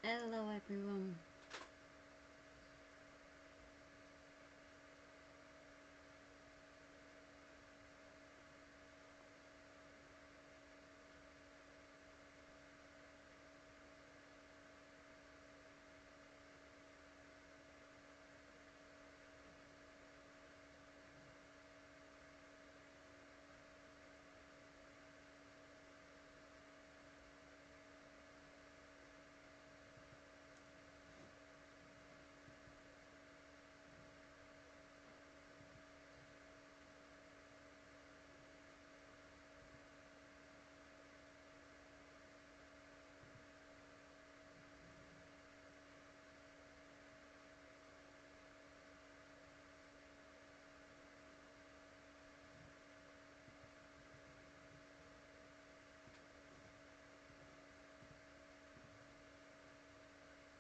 Hello everyone.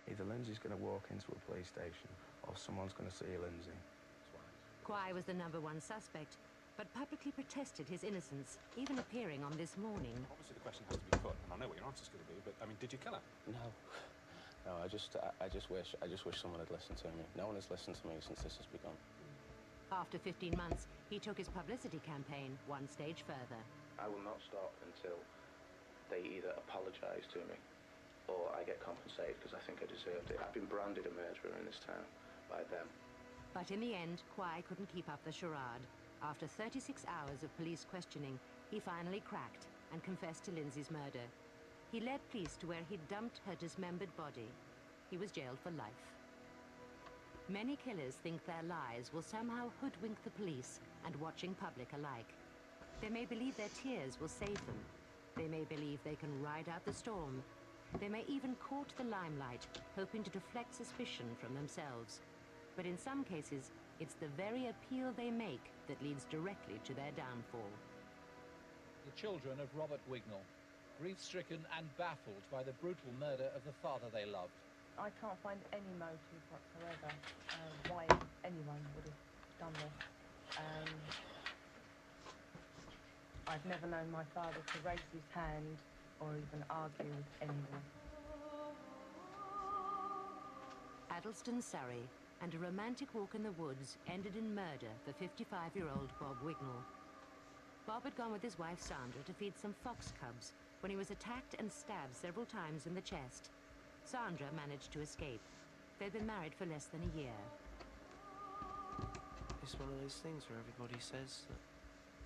Either Lindsay's going to walk into a police station or someone's going to see Lindsay. Quai was the #1 suspect, but publicly protested his innocence, even appearing on This Morning. Obviously the question has to be put, and I know what your answer's going to be, but, I mean, did you kill her? No. No, I just wish someone had listened to me. No one has listened to me since this has begun. After 15 months, he took his publicity campaign one stage further. I will not stop until they either apologise to me or I get compensated because I think I deserved it. I've been branded a murderer in this town by them. But in the end, Quai couldn't keep up the charade. After 36 hours of police questioning, he finally cracked and confessed to Lindsay's murder. He led police to where he'd dumped her dismembered body. He was jailed for life. Many killers think their lies will somehow hoodwink the police and watching public alike. They may believe their tears will save them. They may believe they can ride out the storm. They may even court the limelight, hoping to deflect suspicion from themselves. But in some cases, it's the very appeal they make that leads directly to their downfall. The children of Robert Wignall, grief-stricken and baffled by the brutal murder of the father they loved. I can't find any motive whatsoever why anyone would have done this. I've never known my father to raise his hand or even argue with anyone. Addlestone, Surrey, and a romantic walk in the woods ended in murder for 55-year-old Bob Wignall. Bob had gone with his wife Sandra to feed some fox cubs when he was attacked and stabbed several times in the chest. Sandra managed to escape. They'd been married for less than a year. It's one of those things where everybody says that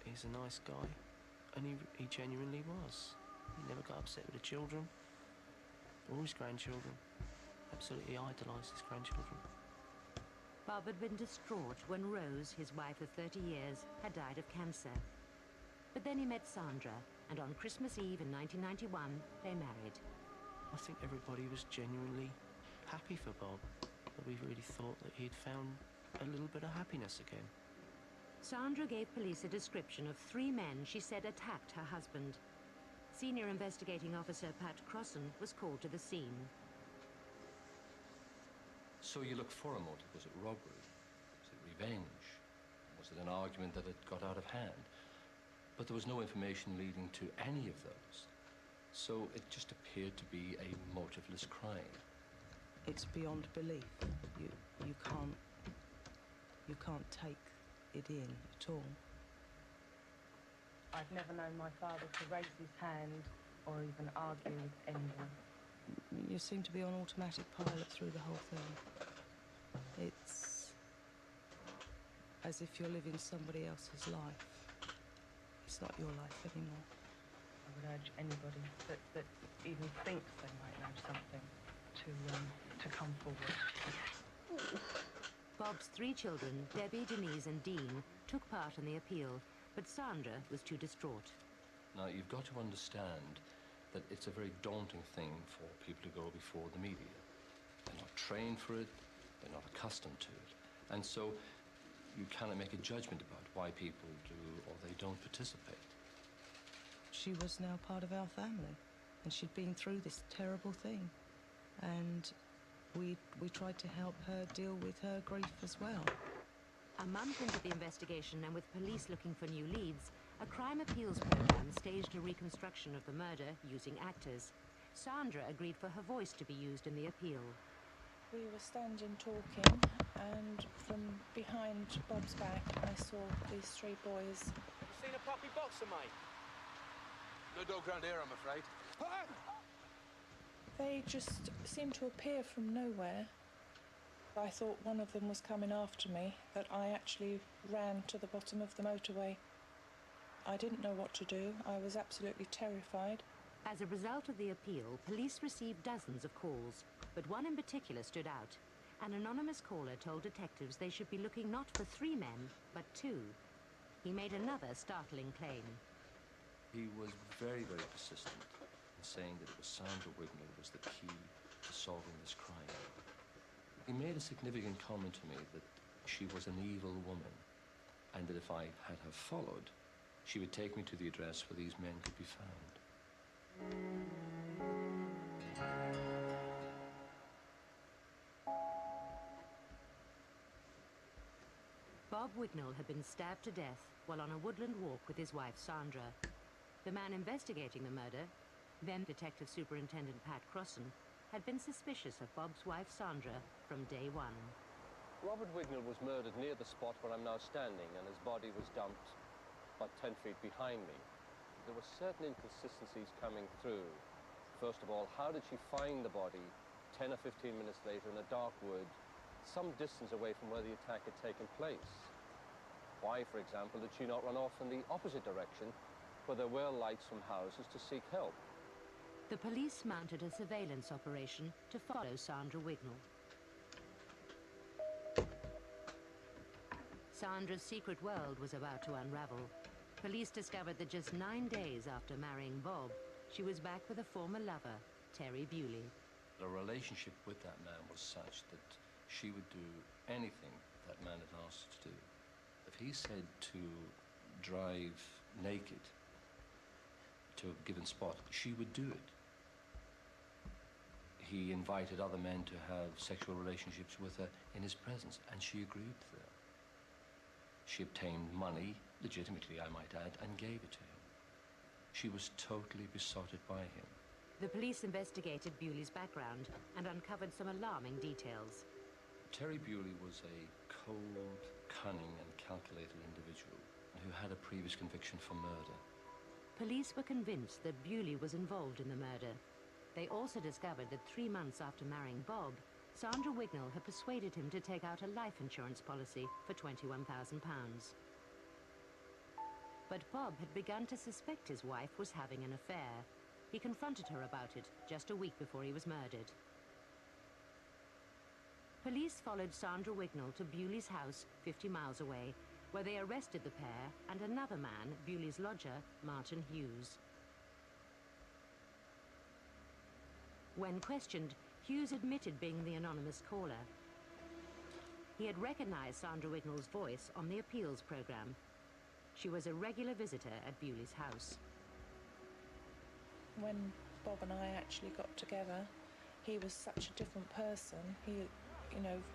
he's a nice guy, and he genuinely was. He never got upset with the children or his grandchildren. Absolutely idolised his grandchildren. Bob had been distraught when Rose, his wife of 30 years, had died of cancer. But then he met Sandra, and on Christmas Eve in 1991, they married. I think everybody was genuinely happy for Bob. That we really thought that he'd found a little bit of happiness again. Sandra gave police a description of 3 men she said attacked her husband. Senior Investigating Officer Pat Crossan was called to the scene. So you look for a motive. Was it robbery? Was it revenge? Was it an argument that had got out of hand? But there was no information leading to any of those. So it just appeared to be a motiveless crime. It's beyond belief. You can't take it in at all. I've never known my father to raise his hand or even argue with anyone. You seem to be on automatic pilot through the whole thing. It's as if you're living somebody else's life. It's not your life anymore. I would urge anybody that even thinks they might know something to come forward. Bob's 3 children, Debbie, Denise and Dean, took part in the appeal, but Sandra was too distraught. Now, you've got to understand that it's a very daunting thing for people to go before the media. They're not trained for it, they're not accustomed to it. And so you cannot make a judgment about why people do or they don't participate. She was now part of our family, and she'd been through this terrible thing. And we tried to help her deal with her grief as well. A month into the investigation and with police looking for new leads, a crime appeals program staged a reconstruction of the murder using actors. Sandra agreed for her voice to be used in the appeal. We were standing talking, and from behind Bob's back, I saw these three boys. You seen a puppy boxer, mate? No dog round here, I'm afraid. They just seemed to appear from nowhere. I thought one of them was coming after me, but I actually ran to the bottom of the motorway. I didn't know what to do. I was absolutely terrified. As a result of the appeal, police received dozens of calls, but one in particular stood out. An anonymous caller told detectives they should be looking not for 3 men, but 2. He made another startling claim. He was very, very persistent in saying that it was Sandra Wignall was the key to solving this crime. He made a significant comment to me that she was an evil woman, and that if I had her followed, she would take me to the address where these men could be found. Bob Wignall had been stabbed to death while on a woodland walk with his wife Sandra. The man investigating the murder, then Detective Superintendent Pat Crossan, had been suspicious of Bob's wife Sandra from day one. Robert Wignall was murdered near the spot where I'm now standing, and his body was dumped about 10 feet behind me. There were certain inconsistencies coming through. First of all, how did she find the body 10 or 15 minutes later in a dark wood, some distance away from where the attack had taken place? Why, for example, did she not run off in the opposite direction, where there were lights from houses, to seek help? The police mounted a surveillance operation to follow Sandra Wignall. Sandra's secret world was about to unravel. Police discovered that just 9 days after marrying Bob, she was back with a former lover, Terry Bewley. The relationship with that man was such that she would do anything that man had asked her to do. If he said to drive naked to a given spot, she would do it. He invited other men to have sexual relationships with her in his presence, and she agreed to that. She obtained money, legitimately I might add, and gave it to him. She was totally besotted by him. The police investigated Bewley's background and uncovered some alarming details. Terry Bewley was a cold, cunning and calculated individual who had a previous conviction for murder. Police were convinced that Bewley was involved in the murder. They also discovered that 3 months after marrying Bob, Sandra Wignall had persuaded him to take out a life insurance policy for £21,000. But Bob had begun to suspect his wife was having an affair. He confronted her about it just a week before he was murdered. Police followed Sandra Wignall to Bewley's house 50 miles away, where they arrested the pair and another man, Bewley's lodger, Martin Hughes. When questioned, Hughes admitted being the anonymous caller. He had recognized Sandra Wignall's voice on the appeals program. She was a regular visitor at Bewley's house. When Bob and I actually got together, he was such a different person. He,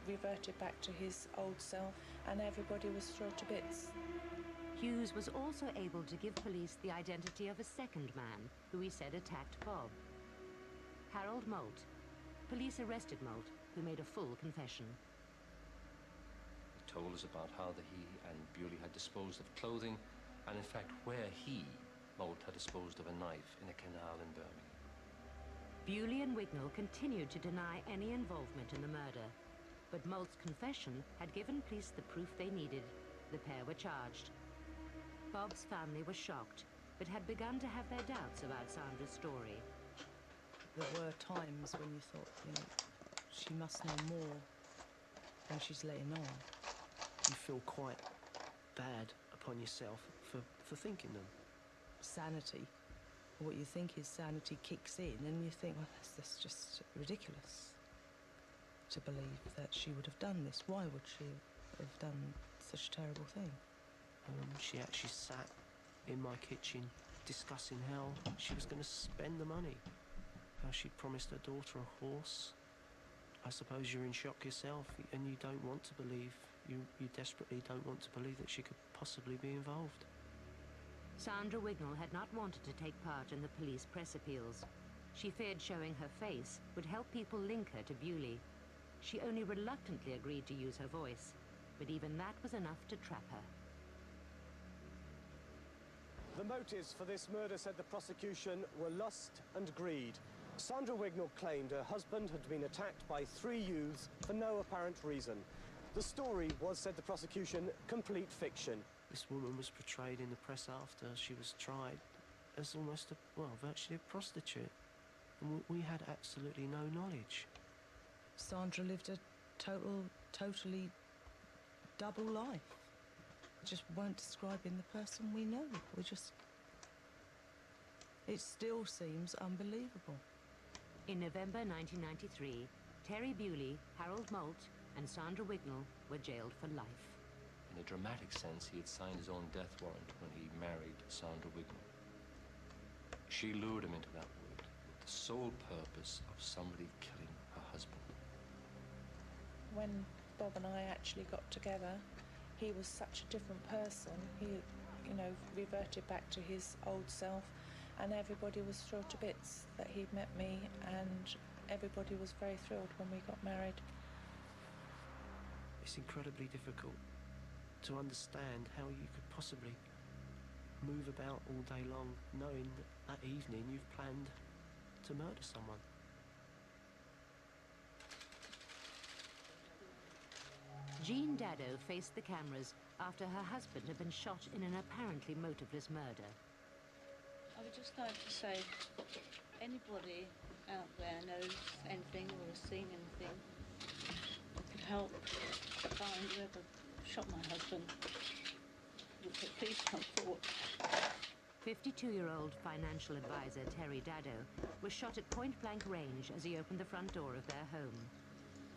reverted back to his old self, and everybody was thrilled to bits. Hughes was also able to give police the identity of a second man who he said attacked Bob. Harold Moult. Police arrested Moult, who made a full confession. He told us about how he and Bewley had disposed of clothing, and in fact where he, Moult, had disposed of a knife in a canal in Birmingham. Bewley and Wignall continued to deny any involvement in the murder, but Moult's confession had given police the proof they needed. The pair were charged. Bob's family was shocked, but had begun to have their doubts about Sandra's story. There were times when you thought, she must know more than she's letting on. You feel quite bad upon yourself for thinking them. Sanity, what you think is sanity, kicks in, and you think, well, that's just ridiculous to believe that she would have done this. Why would she have done such a terrible thing? She actually sat in my kitchen discussing how she was going to spend the money. How she promised her daughter a horse. I suppose you're in shock yourself, and you don't want to believe, you desperately don't want to believe that she could possibly be involved. Sandra Wignall had not wanted to take part in the police press appeals. She feared showing her face would help people link her to Bewley. She only reluctantly agreed to use her voice, but even that was enough to trap her. The motives for this murder, said the prosecution, were lust and greed. Sandra Wignall claimed her husband had been attacked by 3 youths for no apparent reason. The story was, said the prosecution, complete fiction. This woman was portrayed in the press after she was tried as almost virtually a prostitute. And we had absolutely no knowledge. Sandra lived a totally double life. Just weren't describing the person we know. It still seems unbelievable. In November 1993, Terry Bewley, Harold Malt, and Sandra Wignall were jailed for life. In a dramatic sense, he had signed his own death warrant when he married Sandra Wignall. She lured him into that wood with the sole purpose of somebody killing her husband. When Bob and I actually got together, he was such a different person. He, reverted back to his old self, and everybody was thrilled to bits that he'd met me, and everybody was very thrilled when we got married. It's incredibly difficult to understand how you could possibly move about all day long knowing that evening you've planned to murder someone. Jean Dado faced the cameras after her husband had been shot in an apparently motiveless murder. I would just like to say, anybody out there knows anything or has seen anything that could help find whoever shot my husband, please come forward. 52-year-old financial advisor Terry Dado was shot at point-blank range as he opened the front door of their home.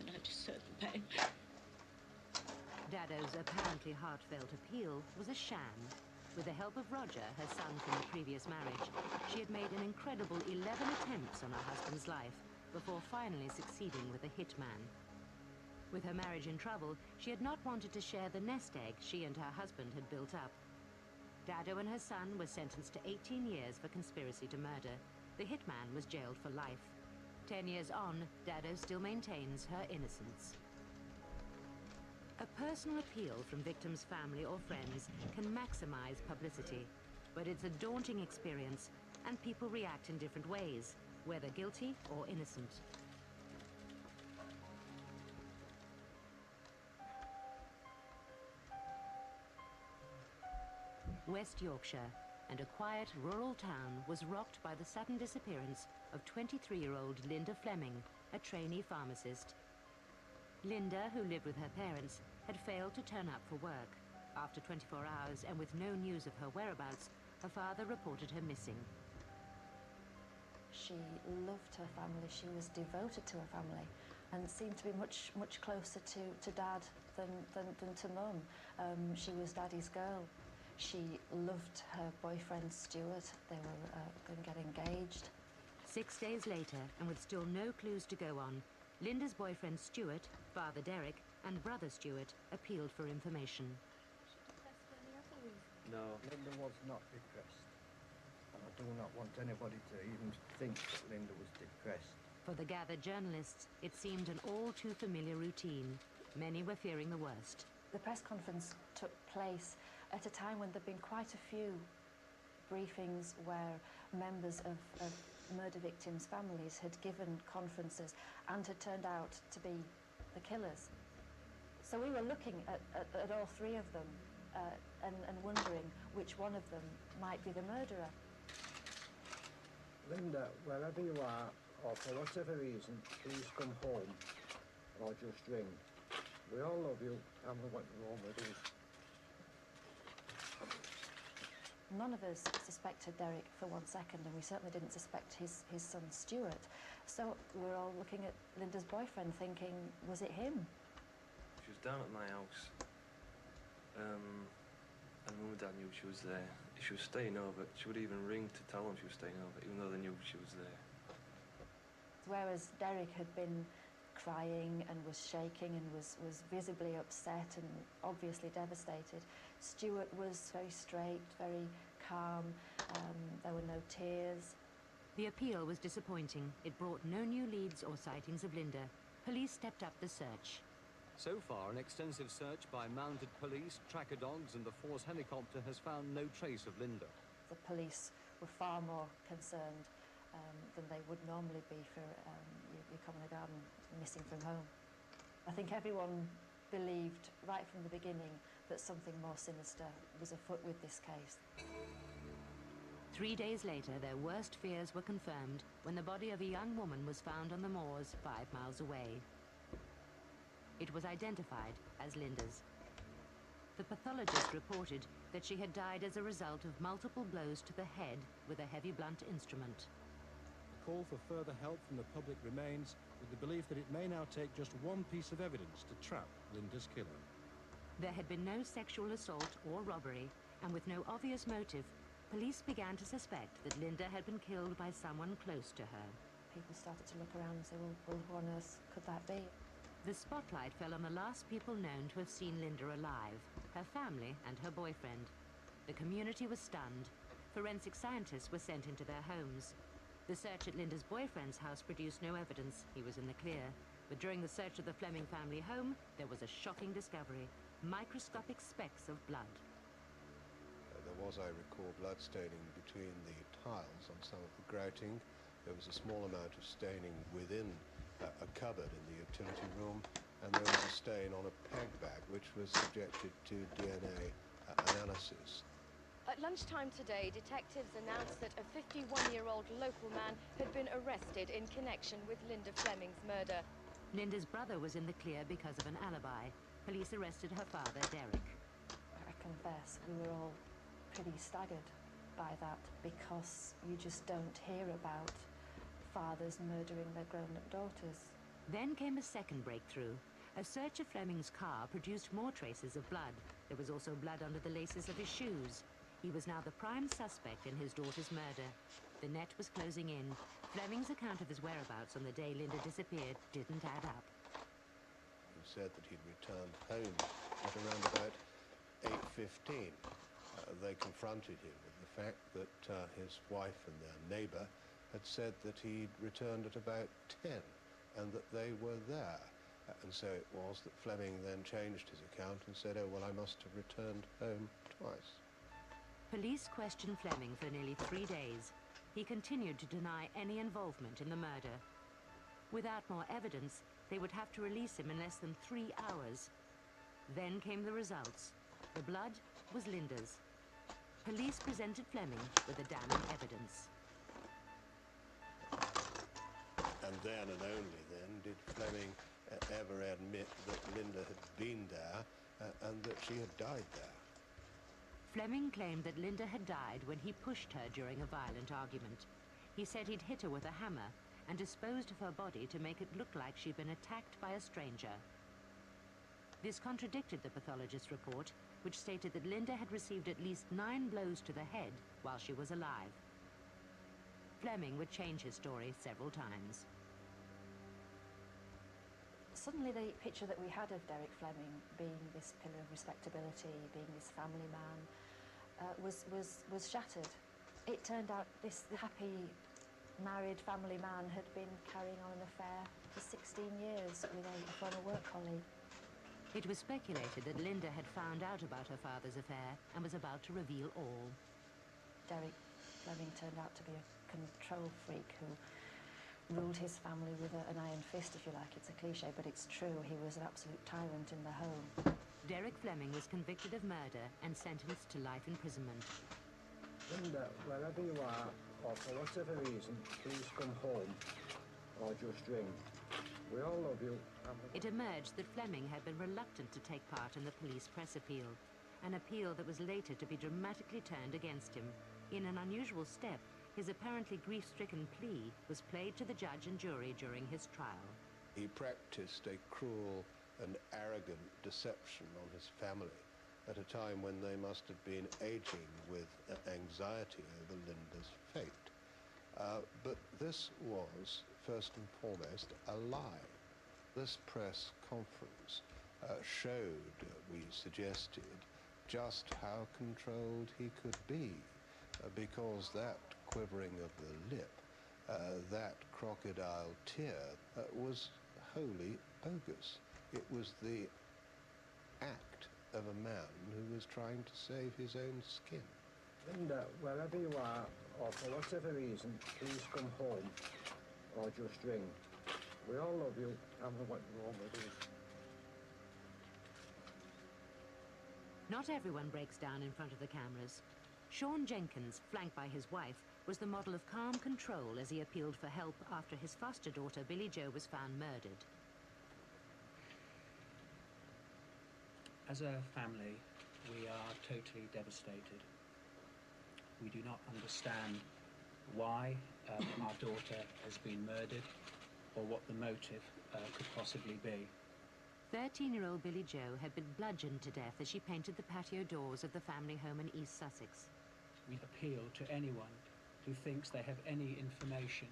And I deserve the pain. Dado's apparently heartfelt appeal was a sham. With the help of Roger, her son from the previous marriage, she had made an incredible 11 attempts on her husband's life before finally succeeding with a hitman. With her marriage in trouble, she had not wanted to share the nest egg she and her husband had built up. Dado and her son were sentenced to 18 years for conspiracy to murder. The hitman was jailed for life. 10 years on, Dado still maintains her innocence. A personal appeal from victims' family or friends can maximize publicity, but it's a daunting experience, and people react in different ways, whether guilty or innocent. West Yorkshire, and a quiet rural town was rocked by the sudden disappearance of 23-year-old Linda Fleming, a trainee pharmacist. Linda, who lived with her parents, had failed to turn up for work. After 24 hours and with no news of her whereabouts, her father reported her missing. She loved her family. She was devoted to her family and seemed to be much closer to Dad than to Mum. She was Daddy's girl. She loved her boyfriend Stuart. They were going to get engaged. 6 days later, and with still no clues to go on, Linda's boyfriend Stuart, Father Derek, and brother Stuart appealed for information. No. Linda was not depressed. And I do not want anybody to even think that Linda was depressed. For the gathered journalists, it seemed an all-too-familiar routine. Many were fearing the worst. The press conference took place at a time when there'd been quite a few briefings where members of murder victims' families had given conferences and had turned out to be the killers. So we were looking at all 3 of them and wondering which one of them might be the murderer. Linda, wherever you are, or for whatever reason, please come home or just ring. We all love you and we want you home with us. None of us suspected Derek for 1 second, and we certainly didn't suspect his son Stuart. So we were all looking at Linda's boyfriend thinking, was it him? She was down at my house, and Mum and Dad knew she was there. If she was staying over, she would even ring to tell them she was staying over, even though they knew she was there. Whereas Derek had been crying and was shaking and was visibly upset and obviously devastated, Stuart was very straight, very calm. There were no tears. The appeal was disappointing. It brought no new leads or sightings of Linda. Police stepped up the search. So far, an extensive search by mounted police, tracker dogs and the force helicopter has found no trace of Linda. The police were far more concerned than they would normally be for your Common Garden missing from home. I think everyone believed right from the beginning that something more sinister was afoot with this case. 3 days later, their worst fears were confirmed when the body of a young woman was found on the moors 5 miles away. It was identified as Linda's. The pathologist reported that she had died as a result of multiple blows to the head with a heavy blunt instrument. The call for further help from the public remains, with the belief that it may now take just one piece of evidence to trap Linda's killer. There had been no sexual assault or robbery, and with no obvious motive, police began to suspect that Linda had been killed by someone close to her. People started to look around and say, well, who on earth could that be? The spotlight fell on the last people known to have seen Linda alive, her family and her boyfriend. The community was stunned. Forensic scientists were sent into their homes. The search at Linda's boyfriend's house produced no evidence. He was in the clear. But during the search of the Fleming family home, there was a shocking discovery: microscopic specks of blood. There was, I recall, blood staining between the tiles on some of the grouting. There was a small amount of staining within a cupboard in the utility room, and there was a stain on a peg bag which was subjected to DNA analysis. At lunchtime today, detectives announced that a 51-year-old local man had been arrested in connection with Linda Fleming's murder. Linda's brother was in the clear because of an alibi. Police arrested her father, Derek. I confess, we were all pretty staggered by that, because you just don't hear about fathers murdering their grown-up daughters. Then came a second breakthrough. A search of Fleming's car produced more traces of blood. There was also blood under the laces of his shoes. He was now the prime suspect in his daughter's murder. The net was closing in. Fleming's account of his whereabouts on the day Linda disappeared didn't add up. He said that he'd returned home at around about 8:15. They confronted him with the fact that his wife and their neighbour had said that he'd returned at about 10 and that they were there. And so it was that Fleming then changed his account and said, oh, well, I must have returned home twice. Police questioned Fleming for nearly 3 days. He continued to deny any involvement in the murder. Without more evidence, they would have to release him in less than 3 hours. Then came the results. The blood was Linda's. Police presented Fleming with the damning evidence. And then and only then did Fleming ever admit that Linda had been there and that she had died there. Fleming claimed that Linda had died when he pushed her during a violent argument. He said he'd hit her with a hammer and disposed of her body to make it look like she'd been attacked by a stranger. This contradicted the pathologist's report, which stated that Linda had received at least 9 blows to the head while she was alive. Fleming would change his story several times. Suddenly the picture that we had of Derek Fleming being this pillar of respectability, being this family man, was shattered. It turned out this happy married family man had been carrying on an affair for 16 years with a former work colleague. It was speculated that Linda had found out about her father's affair and was about to reveal all. Derek Fleming turned out to be a control freak who ruled his family with an iron fist, if you like. It's a cliche, but it's true. He was an absolute tyrant in the home. Derek Fleming was convicted of murder and sentenced to life imprisonment. Linda, wherever you are, or for whatever reason, please come home or just ring. We all love you. It emerged that Fleming had been reluctant to take part in the police press appeal, an appeal that was later to be dramatically turned against him. In an unusual step, his apparently grief-stricken plea was played to the judge and jury during his trial. He practiced a cruel and arrogant deception on his family at a time when they must have been aging with anxiety over Linda's fate. But this was, first and foremost, a lie. This press conference showed, we suggested, just how controlled he could be, because that quivering of the lip that crocodile tear was wholly bogus. It was the act of a man who was trying to save his own skin. Linda, wherever you are, or for whatever reason, please come home or just ring. We all love you and we want you home with us. Not everyone breaks down in front of the cameras. Sean Jenkins, flanked by his wife, was the model of calm control as he appealed for help after his foster daughter, Billie Jo, was found murdered. As a family, we are totally devastated. We do not understand why our daughter has been murdered or what the motive could possibly be. 13-year-old Billie Jo had been bludgeoned to death as she painted the patio doors of the family home in East Sussex. We appeal to anyone who thinks they have any information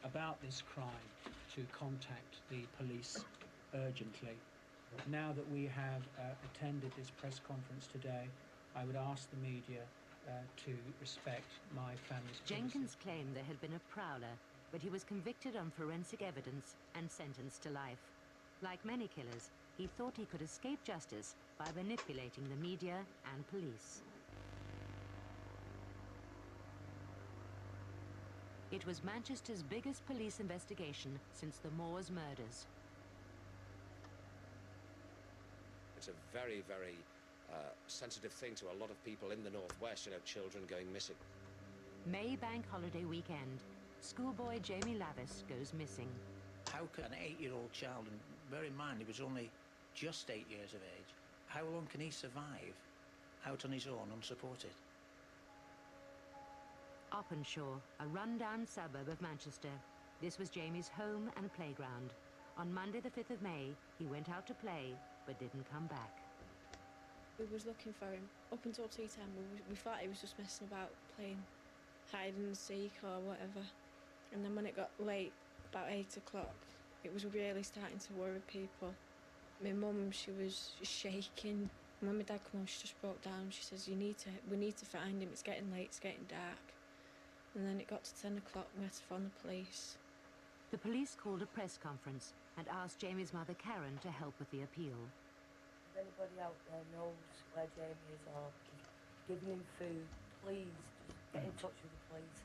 about this crime to contact the police urgently. Now that we have attended this press conference today, I would ask the media to respect my family's privacy. Jenkins claimed there had been a prowler, but he was convicted on forensic evidence and sentenced to life. Like many killers, he thought he could escape justice by manipulating the media and police. It was Manchester's biggest police investigation since the Moors murders. It's a very, very sensitive thing to a lot of people in the Northwest, you know, children going missing. May Bank Holiday weekend. Schoolboy Jamie Lavis goes missing. How can an 8-year-old child, and bear in mind he was only just 8 years of age, how long can he survive out on his own, unsupported? Openshaw, a run-down suburb of Manchester. This was Jamie's home and playground. On Monday the 5th of May, he went out to play, but didn't come back. We was looking for him. Up until tea time, we thought he was just messing about, playing hide and seek or whatever. And then when it got late, about 8 o'clock, it was really starting to worry people. My mum, she was shaking. When my dad came home, she just broke down. She says, we need to find him. It's getting late, it's getting dark. And then it got to 10 o'clock, we had to phone the police. The police called a press conference and asked Jamie's mother, Karen, to help with the appeal. If anybody out there knows where Jamie is or giving him food, please just get in touch with the police.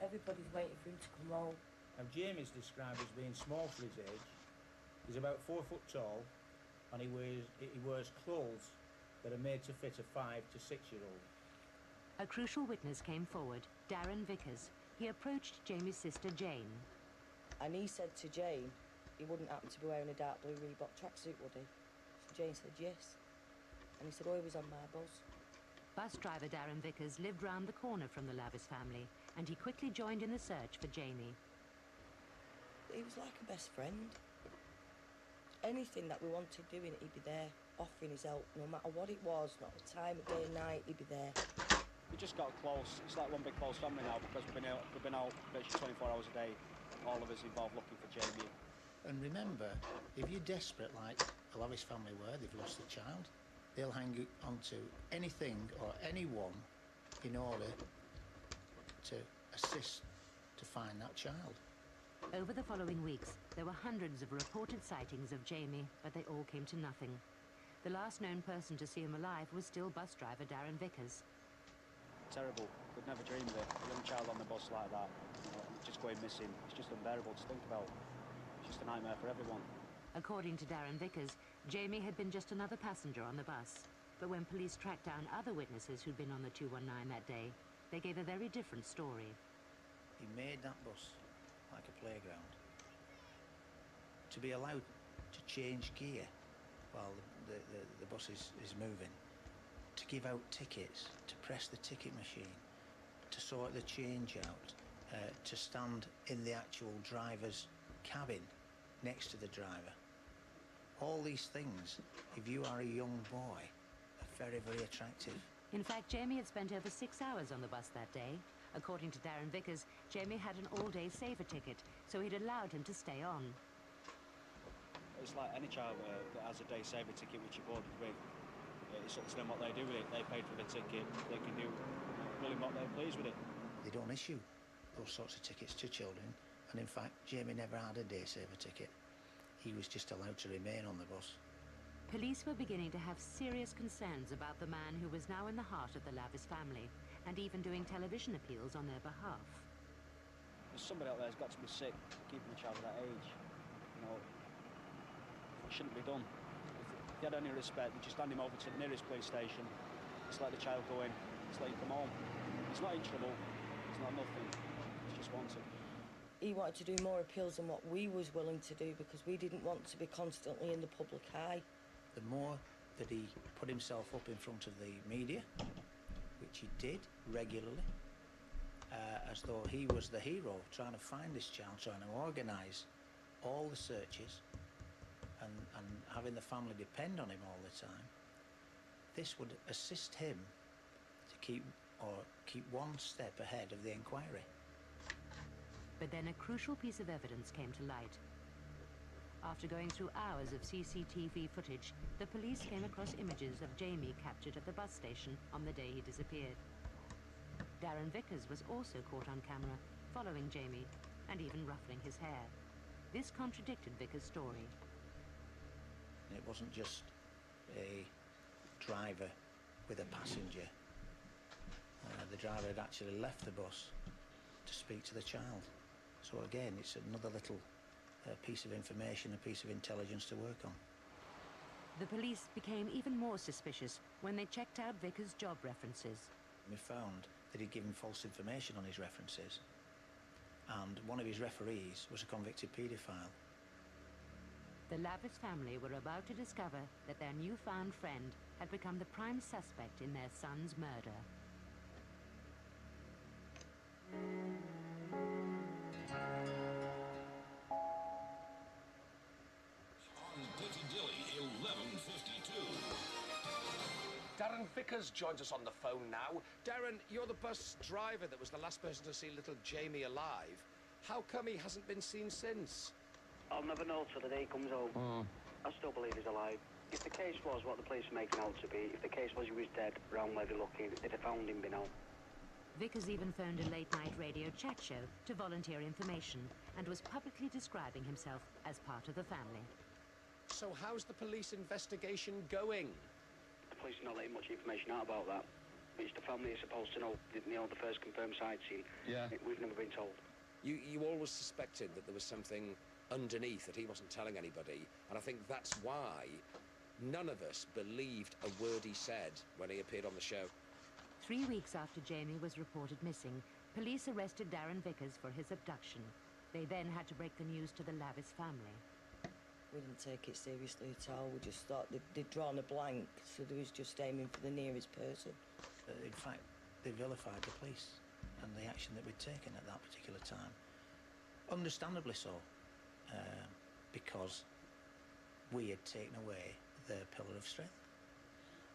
Everybody's waiting for him to come home. Now, Jamie's described as being small for his age. He's about 4 foot tall, and he wears clothes that are made to fit a 5 to 6-year-old. A crucial witness came forward, Darren Vickers. He approached Jamie's sister, Jane. And he said to Jane, he wouldn't happen to be wearing a dark blue Reebok tracksuit, would he? So Jane said yes. And he said, oh, he was on my bus. Bus driver Darren Vickers lived round the corner from the Lavis family, and he quickly joined in the search for Jamie. He was like a best friend. Anything that we wanted doing, he'd be there, offering his help, no matter what it was, not the time of day and night, he'd be there. We just got close. It's like one big close family now because we've been out virtually 24 hours a day, all of us involved looking for Jamie. And remember, if you're desperate like the Lavis family were, they've lost a child, they'll hang onto anything or anyone in order to assist to find that child. Over the following weeks, there were hundreds of reported sightings of Jamie, but they all came to nothing. The last known person to see him alive was still bus driver Darren Vickers. Terrible. Could never dream of it. A young child on the bus like that, you know, just going missing. It's just unbearable to think about. It's just a nightmare for everyone. According to Darren Vickers, Jamie had been just another passenger on the bus. But when police tracked down other witnesses who'd been on the 219 that day, they gave a very different story. He made that bus like a playground. To be allowed to change gear while the bus is moving, to give out tickets, to press the ticket machine, to sort the change out, to stand in the actual driver's cabin next to the driver. All these things, if you are a young boy, are very, very attractive. In fact, Jamie had spent over 6 hours on the bus that day. According to Darren Vickers, Jamie had an all-day saver ticket, so he'd allowed him to stay on. It's like any child that has a day saver ticket which you're boarded with. It's up to them what they do with it. They paid for the ticket, they can do really what they please with it. They don't issue those sorts of tickets to children, and in fact, Jamie never had a day saver ticket. He was just allowed to remain on the bus. Police were beginning to have serious concerns about the man who was now in the heart of the Lavis family, and even doing television appeals on their behalf. There's somebody out there who's got to be sick keeping a child of that age. You know, it shouldn't be done. If you had any respect, you just hand him over to the nearest police station, just let the child go in, just let him come home. He's not in trouble, he's not nothing, he's just wanted. He wanted to do more appeals than what we was willing to do because we didn't want to be constantly in the public eye. The more that he put himself up in front of the media, which he did regularly, as though he was the hero, trying to find this child, trying to organise all the searches, and having the family depend on him all the time, this would assist him to keep one step ahead of the inquiry. But then a crucial piece of evidence came to light. After going through hours of CCTV footage, the police came across images of Jamie captured at the bus station on the day he disappeared. Darren Vickers was also caught on camera, following Jamie, and even ruffling his hair. This contradicted Vickers' story. It wasn't just a driver with a passenger. The driver had actually left the bus to speak to the child. So again, it's another little piece of information, a piece of intelligence to work on. The police became even more suspicious when they checked out Vickers' job references. We found that he'd given false information on his references, and one of his referees was a convicted paedophile. The Lavis family were about to discover that their newfound friend had become the prime suspect in their son's murder. Piccadilly, 11:52. Darren Vickers joins us on the phone now. Darren, you're the bus driver that was the last person to see little Jamie alive. How come he hasn't been seen since? I'll never know till the day he comes home. I still believe he's alive. If the case was what the police are making out to be, if the case was he was dead, around where they're looking, they'd have found him by now. Vickers even phoned a late-night radio chat show to volunteer information and was publicly describing himself as part of the family. So how's the police investigation going? The police are not letting much information out about that. It's the family are supposed to know, the first confirmed sightseeing. Yeah. We've never been told. You always suspected that there was something underneath that he wasn't telling anybody, and I think that's why none of us believed a word he said when he appeared on the show. 3 weeks after Jamie was reported missing, police arrested Darren Vickers for his abduction. They then had to break the news to the Lavis family. We didn't take it seriously at all. We just thought they'd drawn a blank, so they was just aiming for the nearest person. In fact, they vilified the police and the action that we'd taken at that particular time. Understandably so, because we had taken away their pillar of strength.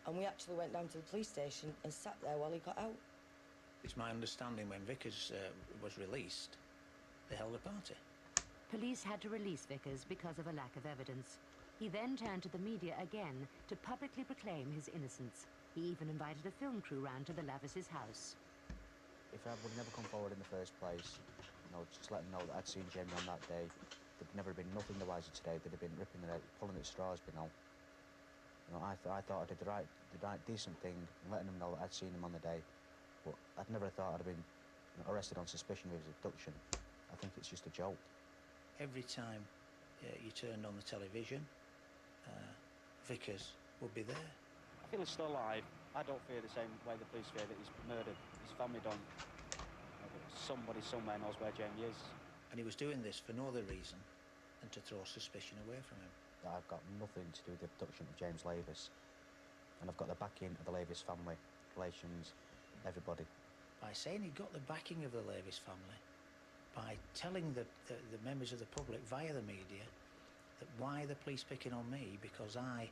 And we actually went down to the police station and sat there while he got out. It's my understanding when Vickers was released, they held a party. Police had to release Vickers because of a lack of evidence. He then turned to the media again to publicly proclaim his innocence. He even invited a film crew round to the Lavis' house. If I would never come forward in the first place, just let them know that I'd seen Jamie on that day. There'd never been nothing the wiser today. They'd have been ripping their pulling at straws, I thought I did the right decent thing, and letting them know that I'd seen him on the day. But I'd never thought I'd have been arrested on suspicion of his abduction. I think it's just a joke. Every time you turned on the television, Vickers would be there. I feel he's still alive. I don't fear the same way the police fear that he's murdered. His family don't. Somebody somewhere knows where Jamie is. And he was doing this for no other reason than to throw suspicion away from him. I've got nothing to do with the abduction of James Lavis. And I've got the backing of the Lavis family, relations, everybody. By saying he got the backing of the Lavis family, by telling the members of the public via the media that why the police picking on me, because I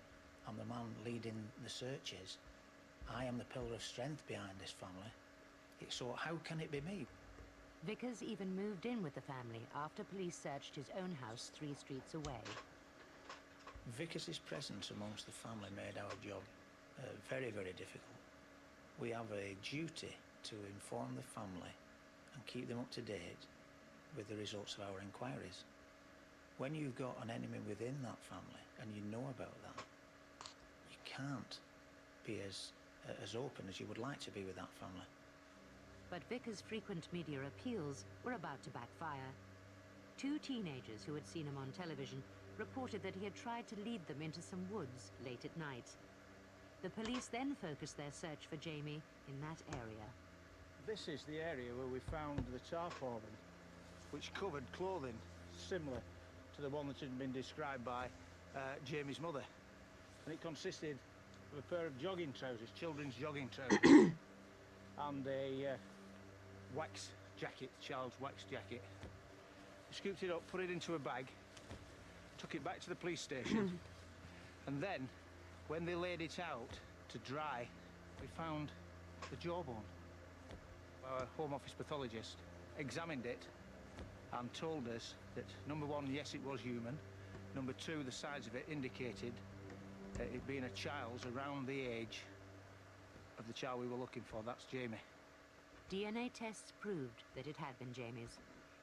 am the man leading the searches, I am the pillar of strength behind this family. So how can it be me? Vickers even moved in with the family after police searched his own house 3 streets away. Vickers' presence amongst the family made our job very, very difficult. We have a duty to inform the family and keep them up to date with the results of our inquiries. When you've got an enemy within that family and you know about that, you can't be as open as you would like to be with that family. But Vickers' frequent media appeals were about to backfire. 2 teenagers who had seen him on television reported that he had tried to lead them into some woods late at night. The police then focused their search for Jamie in that area. This is the area where we found the tarpaulin, which covered clothing similar to the one that had been described by Jamie's mother. And it consisted of a pair of jogging trousers, children's jogging trousers, and a wax jacket, child's wax jacket. We scooped it up, put it into a bag, took it back to the police station, and then, when they laid it out to dry, we found the jawbone. Our Home Office pathologist examined it and told us that, number 1, yes, it was human. Number 2, the size of it indicated it being a child's around the age of the child we were looking for. That's Jamie. DNA tests proved that it had been Jamie's.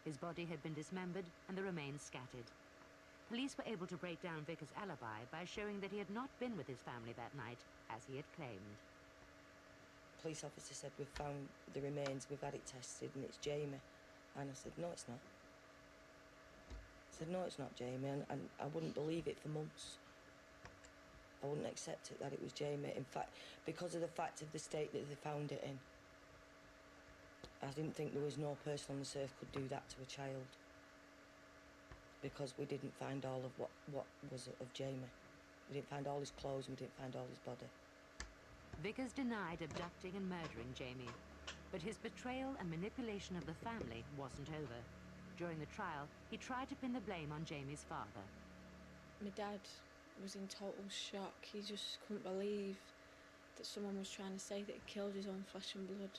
His body had been dismembered and the remains scattered. Police were able to break down Vickers' alibi by showing that he had not been with his family that night, as he had claimed. Police officer said, we've found the remains, we've had it tested, and it's Jamie. And I said, no, it's not. I said, no, it's not Jamie, and I wouldn't believe it for months. I wouldn't accept it that it was Jamie. In fact, because of the fact of the state that they found it in, I didn't think there was no person on this earth could do that to a child. Because we didn't find all of what was of Jamie. We didn't find all his clothes, and we didn't find all his body. Vickers denied abducting and murdering Jamie, but his betrayal and manipulation of the family wasn't over. During the trial, he tried to pin the blame on Jamie's father. My dad was in total shock. He just couldn't believe that someone was trying to say that he killed his own flesh and blood.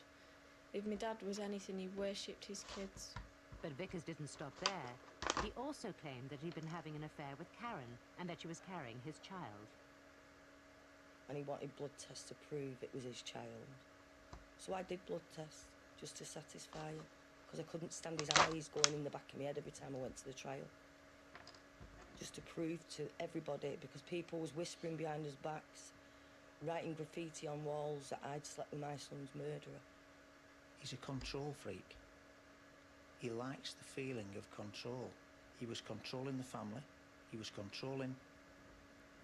If my dad was anything, he worshipped his kids. But Vickers didn't stop there. He also claimed that he'd been having an affair with Karen and that she was carrying his child. And he wanted blood tests to prove it was his child. So I did blood tests, just to satisfy him, because I couldn't stand his eyes going in the back of my head every time I went to the trial. Just to prove to everybody, because people was whispering behind us backs, writing graffiti on walls that I'd slept with my son's murderer. He's a control freak. He likes the feeling of control. He was controlling the family, he was controlling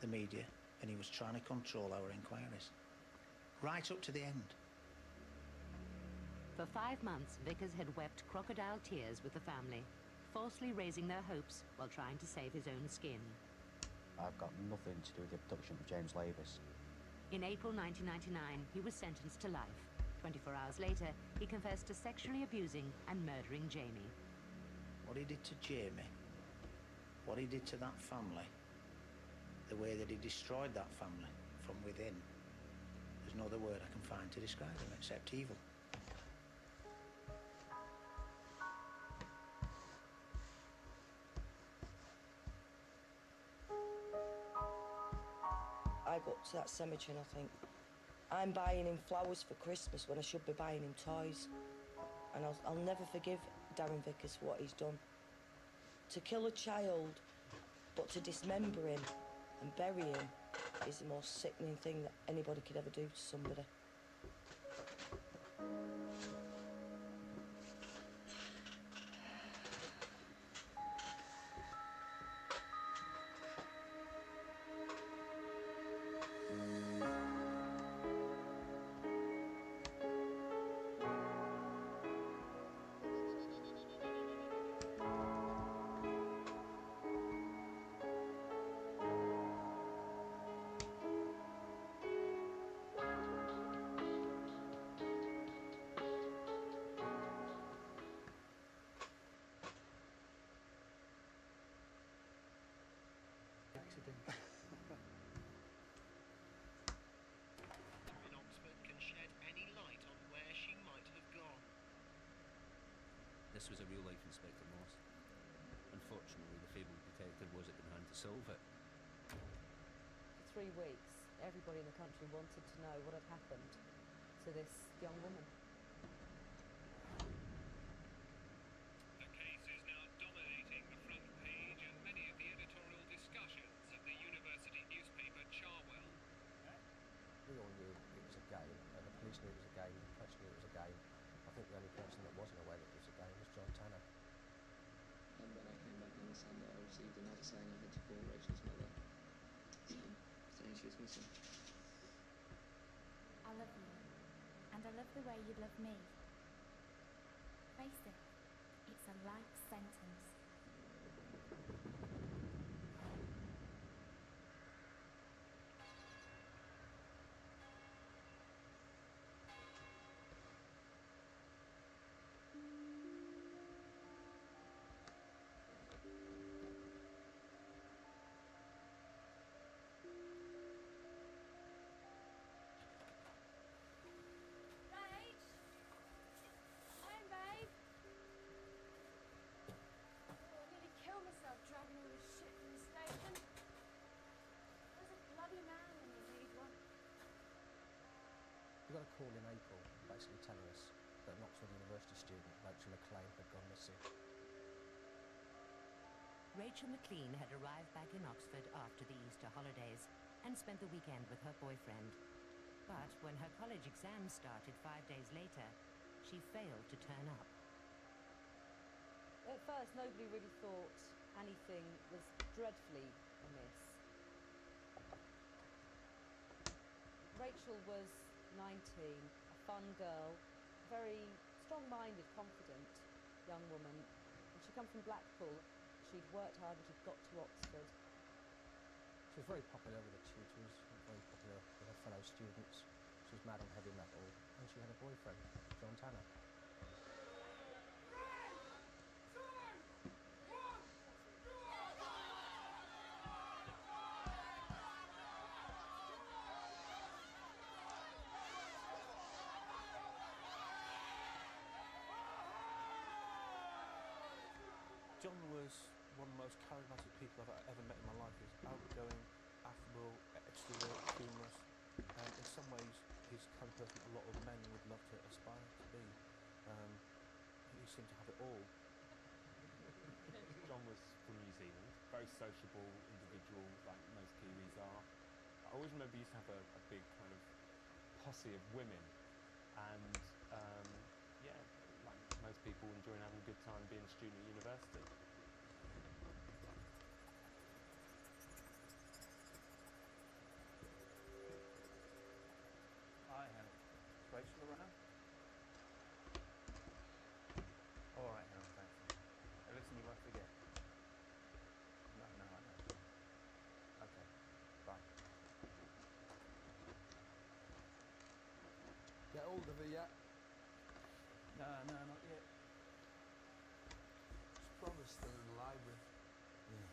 the media, and he was trying to control our inquiries. Right up to the end. For 5 months, Vickers had wept crocodile tears with the family, falsely raising their hopes while trying to save his own skin. I've got nothing to do with the abduction of James Lavis. In April 1999, he was sentenced to life. 24 hours later, he confessed to sexually abusing and murdering Jamie. What he did to Jamie, what he did to that family, the way that he destroyed that family from within, there's no other word I can find to describe him except evil. I go up to that cemetery and I think, I'm buying him flowers for Christmas when I should be buying him toys. And I'll never forgive Darren Vickers for what he's done. To kill a child, but to dismember him and bury him is the most sickening thing that anybody could ever do to somebody. This was a real-life Inspector Moss. Unfortunately, the fabled detective wasn't in hand to solve it. For 3 weeks, everybody in the country wanted to know what had happened to this young woman. think the only person that wasn't aware that it was a game was John Tanner. And when I came back on the Sunday, I received another saying I had to call Rachel's mother, saying she was missing. I love you, and I love the way you love me. Face it, it's a life sentence. We got a call in April basically telling us that an Oxford University student, Rachel McLean, had gone missing. Rachel McLean had arrived back in Oxford after the Easter holidays and spent the weekend with her boyfriend. But when her college exams started 5 days later, she failed to turn up. At first, nobody really thought anything was dreadfully amiss. Rachel was 19, a fun girl, very strong-minded, confident young woman. And she come from Blackpool. She'd worked hard and she'd got to Oxford. She was very popular with her tutors, very popular with her fellow students. She was mad on heavy metal, and she had a boyfriend, John Tanner. John was one of the most charismatic people I've ever met in my life. He was outgoing, affable, extrovert, humorous, and in some ways he's the kind of person a lot of men would love to aspire to be. He seemed to have it all. John was from New Zealand, very sociable individual, like most Kiwis are. I always remember he used to have a big kind of posse of women, and yeah, like most people enjoying having a good time being a student at university. Hi, Helen. Is Rachel around? All right, Helen, thanks. Hey, listen, you won't forget. No, I know. Okay, bye. Get hold of her yet? No, not yet. She's probably still in the library. Yeah.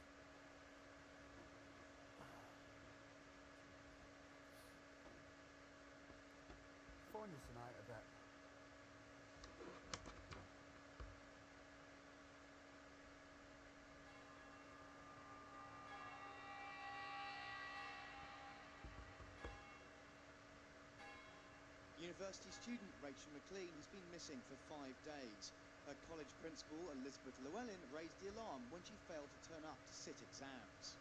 Phone you tonight, I bet. University student Rachel McLean has been missing for 5 days. Her college principal, Elizabeth Llewellyn, raised the alarm when she failed to turn up to sit exams.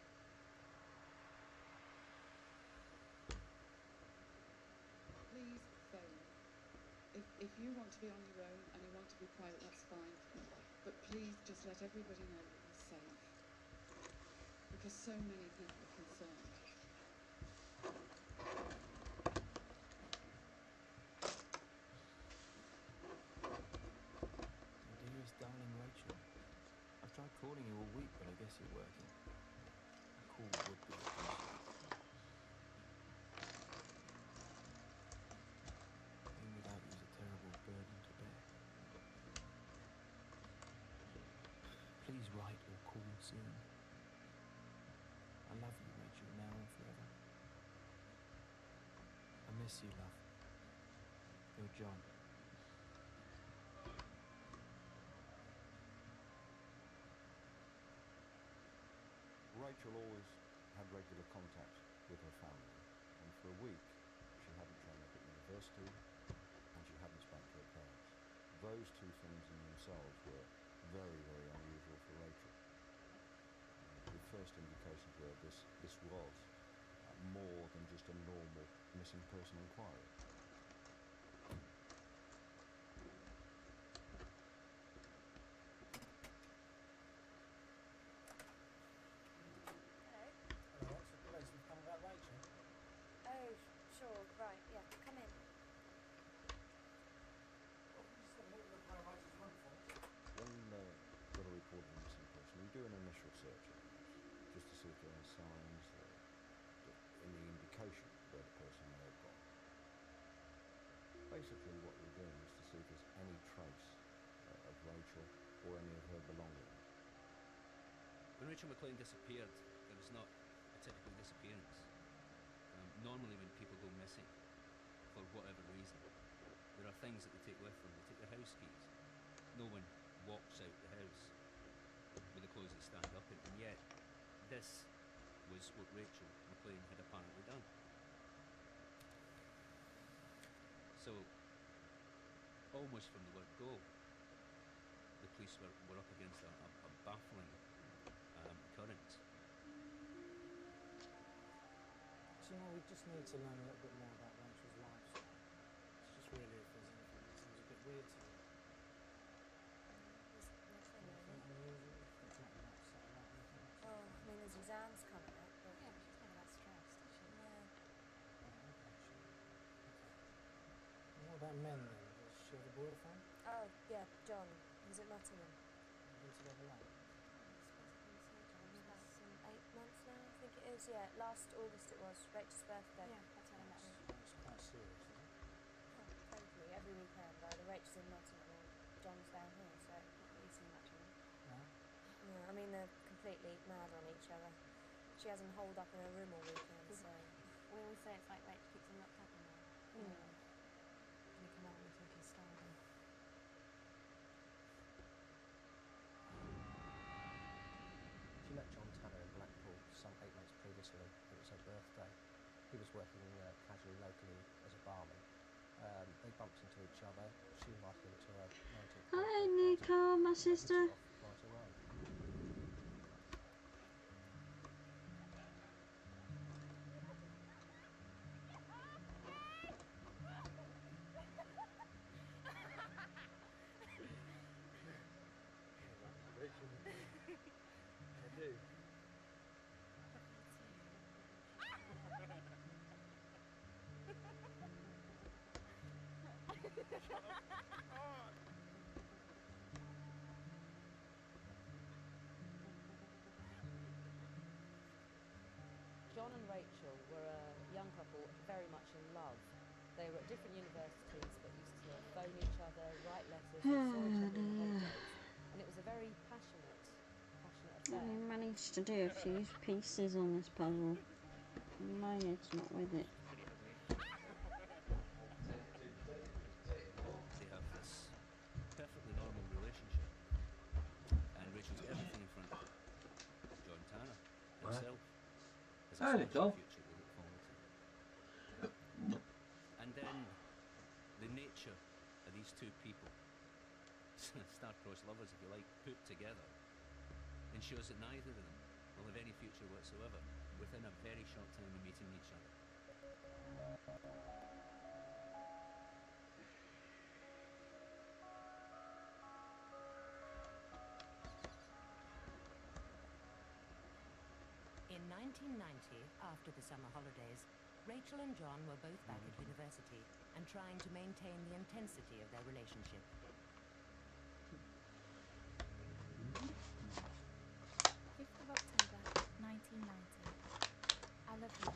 Please phone. If you want to be on your own and you want to be private, that's fine. But please just let everybody know that you're safe. Because so many people are concerned. Dearest darling Rachel, I've tried calling you all week, but I guess you're working. A call would be appreciated. Being without you is a terrible burden to bear. Please write or call soon. I love you, Rachel, now and forever. I miss you, love. Your John. Rachel always had regular contact with her family, and for a week she hadn't shown up at university and she hadn't spoken to her parents. Those two things in themselves were very, very unusual for Rachel. The first indications were this was more than just a normal missing person inquiry. basically what we're doing is to see if there's any trace of Rachel or any of her belongings. When Rachel McLean disappeared, it was not a typical disappearance. Normally when people go missing, for whatever reason, there are things that they take with them. They take their house keys. No one walks out the house with the clothes that stand up in, and yet this was what Rachel McLean had apparently done. So, almost from the word go, the police were up against a baffling current. Do you know, we just need to learn a little bit more about Rachel's life. It's just really, if there's anything that seems a bit weird to you. Anything unusual? There's nothing upset about anything. Oh, I mean, there's exams coming up. But Yeah, but she's never that stressed, is she? Yeah. What about men then? Does she have a boyfriend? Oh, yeah, John. He's at Nottingham. Been together long? About 8 months now, I think it is. Yeah, last August it was. Rachel's birthday. Yeah, that's when I met him. It's quite serious, isn't it? Oh, totally. Every weekend, either Rachel's in Nottingham or John's down here, so... Not really seen much of him. No? Yeah, I mean, they're completely mad on each other. She hasn't holed up in her room all weekend, so... We always say it's like Rach keeps him locked up in there. Mm. And he come out and think he's starving. She met John Tanner in Blackpool some 8 months previously. It was her birthday. He was working casually locally as a barman. They bumped into each other. She invited him to her 19th Hi, birthday Nico, my sister. right away. I do. John and Rachel were a young couple very much in love. They were at different universities but used to phone each other, write letters, and saw each other on holidays. And it was a very passionate affair. I managed to do a few pieces on this puzzle. My head's not with it. They have this perfectly normal relationship, and Rachel's got everything in front of her. John Tanner himself has a Hi, Nicole. future to look forward to. And then the nature of these two people, star-crossed lovers if you like, put together, ensures that neither of them will have any future whatsoever within a very short time of meeting each other. In 1990, after the summer holidays, Rachel and John were both back at university and trying to maintain the intensity of their relationship. 5th of October, 1990. I love you,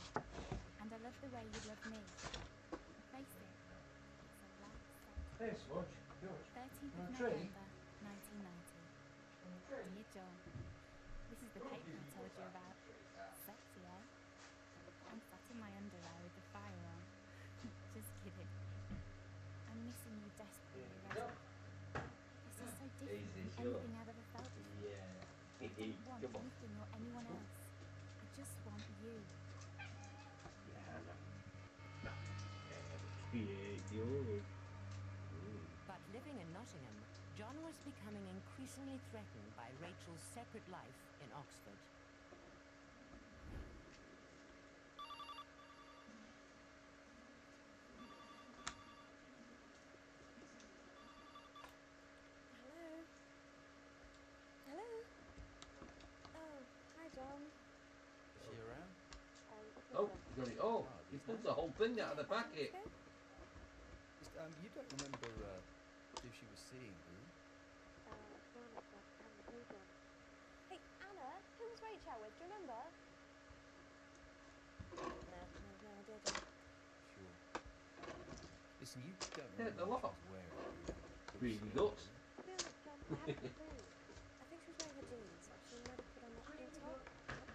and I love the way you love me. Face it, it's a life sentence. Hey, Smudge. George. 13th On of a tree? November, 1990. Dear John, this is the paper I told you about. Sexy, eh? I'm sat in my underwear with the fire on. Just kidding. I'm missing you desperately, Reggie. This is so different Easy, from sure. anything I've ever felt before. Yeah. I don't want Come on. anything or anyone else. I just want you. But living in Nottingham, John was becoming increasingly threatened by Rachel's separate life in Oxford. Hello? Hello? Oh, hi, John. Is she around? Oh, you got it all. You pulled the whole thing out of the packet. You don't remember who she was seeing, do you? Hey, Anna, who was Rachel with? Do you remember? No, I didn't. Sure. Is Listen, you don't Yeah, know a what lot. she's wearing. Really does. No, John, I haven't a clue. I think she was wearing her jeans. She might have put on that pink top.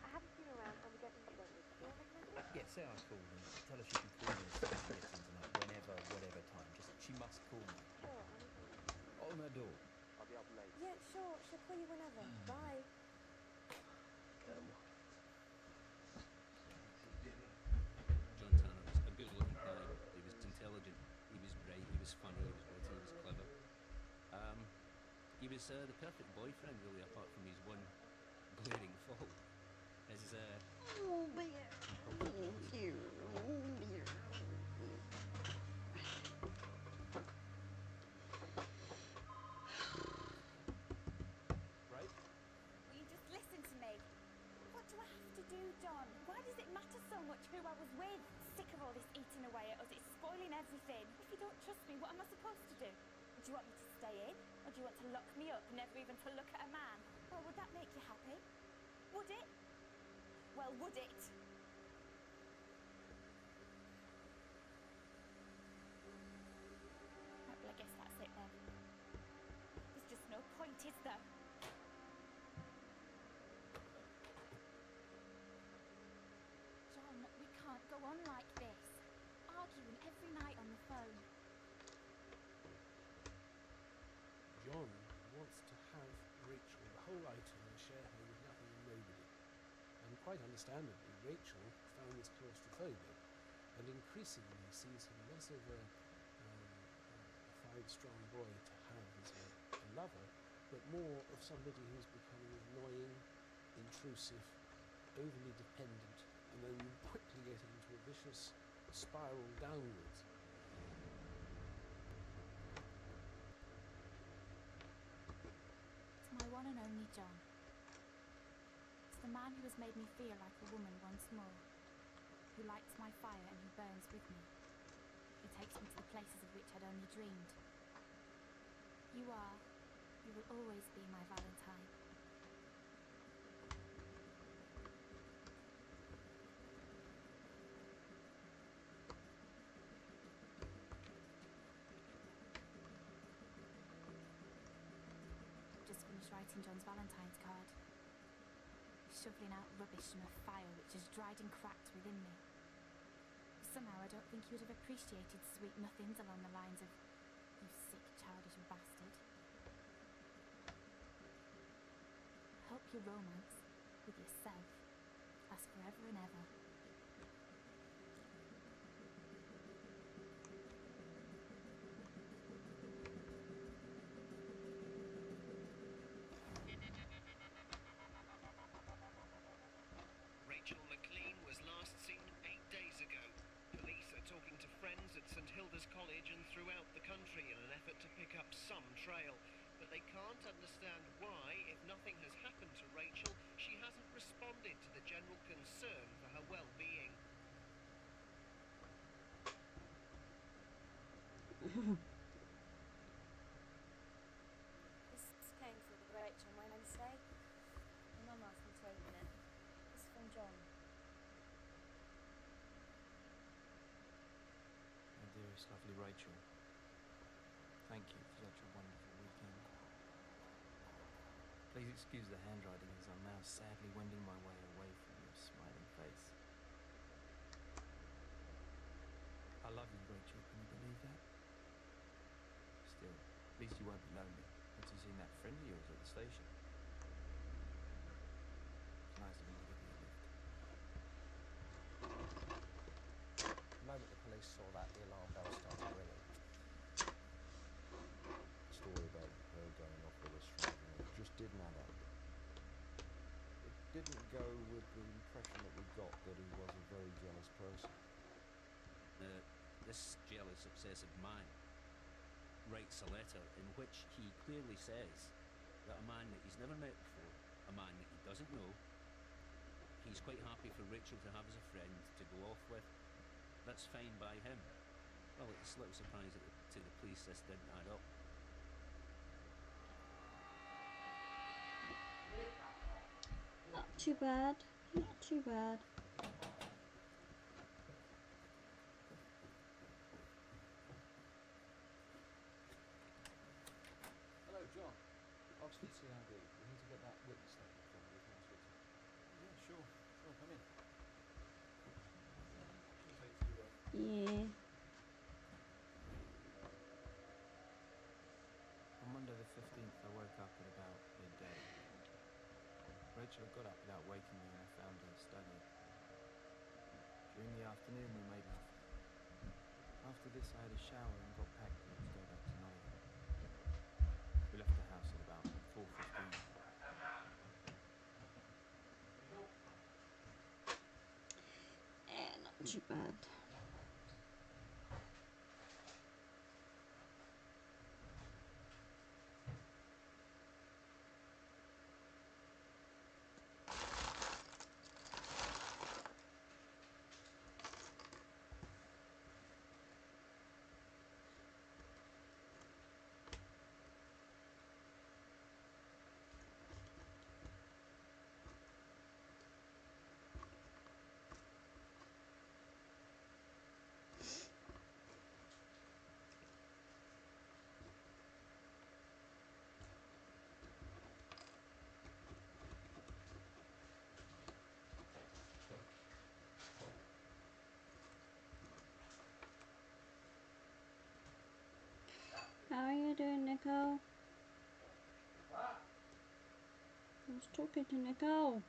I haven't been around when we get interrupted. Do you have any message? Yeah, say I called and tell her she can call me as soon as she gets in tonight, whenever, whatever time. Just, she must call me. Sure, anything. On her door. I'll be up late. Yeah, sure. She'll call you whenever. Bye. John Tanner was a good-looking guy. He was intelligent. He was bright. He was funny. He was witty. He was clever. He was the perfect boyfriend, really, apart from his one glaring fault. His Oh dear. Oh dear. Oh dear. Right? Will you just listen to me? What do I have to do, John? Why does it matter so much who I was with? Sick of all this eating away at us. It's spoiling everything. If you don't trust me, what am I supposed to do? Do you want me to stay in? Or do you want to lock me up, never even to look at a man? Well, would that make you happy? Would it? Well, would it? Right, well, I guess that's it then. There's just no point, is there? John, we can't go on like this. Arguing every night on the phone. John wants to have Rachel the whole item and share her with nothing and nobody. And quite understandably, Rachel finds claustrophobic and increasingly sees him less of a five-strong boy to have as a lover, but more of somebody who's becoming annoying, intrusive, overly dependent, and then quickly getting into a vicious spiral downwards. To my one and only John. To the man who has made me feel like a woman once more. Who lights my fire and who burns with me. Who takes me to the places of which I'd only dreamed. You will always be my Valentine. Just finished writing John's Valentine's card. Shoveling out rubbish from a fire which has dried and cracked within me. Somehow I don't think he would have appreciated sweet nothings along the lines of, "You sick, childish bastard." Hope your romance, with yourself, lasts forever and ever. Rachel McLean was last seen 8 days ago. Police are talking to friends at St Hilda's College and throughout the country in an effort to pick up some trail. But they can't understand why, if nothing has happened to Rachel, she hasn't responded to the general concern for her well-being. This came through Rachel my Wednesday. My mum asked me to open it. It's from John. My dearest, lovely Rachel, thank you for such a wonderful weekend. Please excuse the handwriting as I'm now sadly wending my way away from your smiling face. I love you, Rachel, can you believe that? Still, at least you won't be lonely once you've seen that friend of yours at the station. It's nice of him to give you a lift. The moment the police saw that, the alarm bell started ringing. The story about her going off with a stranger just didn't add up. It didn't go with the impression that we got that he was a very jealous person. This jealous, obsessive man writes a letter in which he clearly says that a man that he's never met before, a man that he doesn't know, he's quite happy for Rachel to have as a friend to go off with. That's fine by him. Well, it's a little surprise that to the police this didn't add up. Not too bad. Not too bad. CID. We need to get that witness statement from you, if now's a good time. Yeah, sure. Sure, come in. Yeah. On Monday the 15th, I woke up at about midday. Rachel had got up without waking me and I found her studying. During the afternoon, we made love. After this, I had a shower and got packed ready to go back to Northern. We left the house at about 4:15. Not too bad. How are you doing, Nicole? I was talking to Nicole.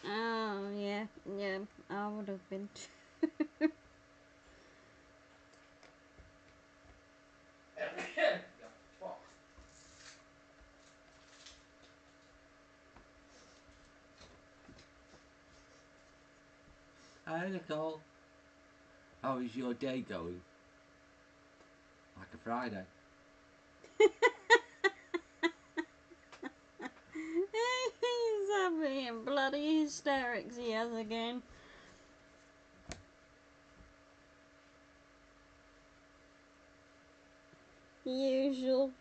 Oh, yeah, I would have been too. Hi Nicole. How is your day going? Like a Friday. He's having bloody hysterics he has again. Usual.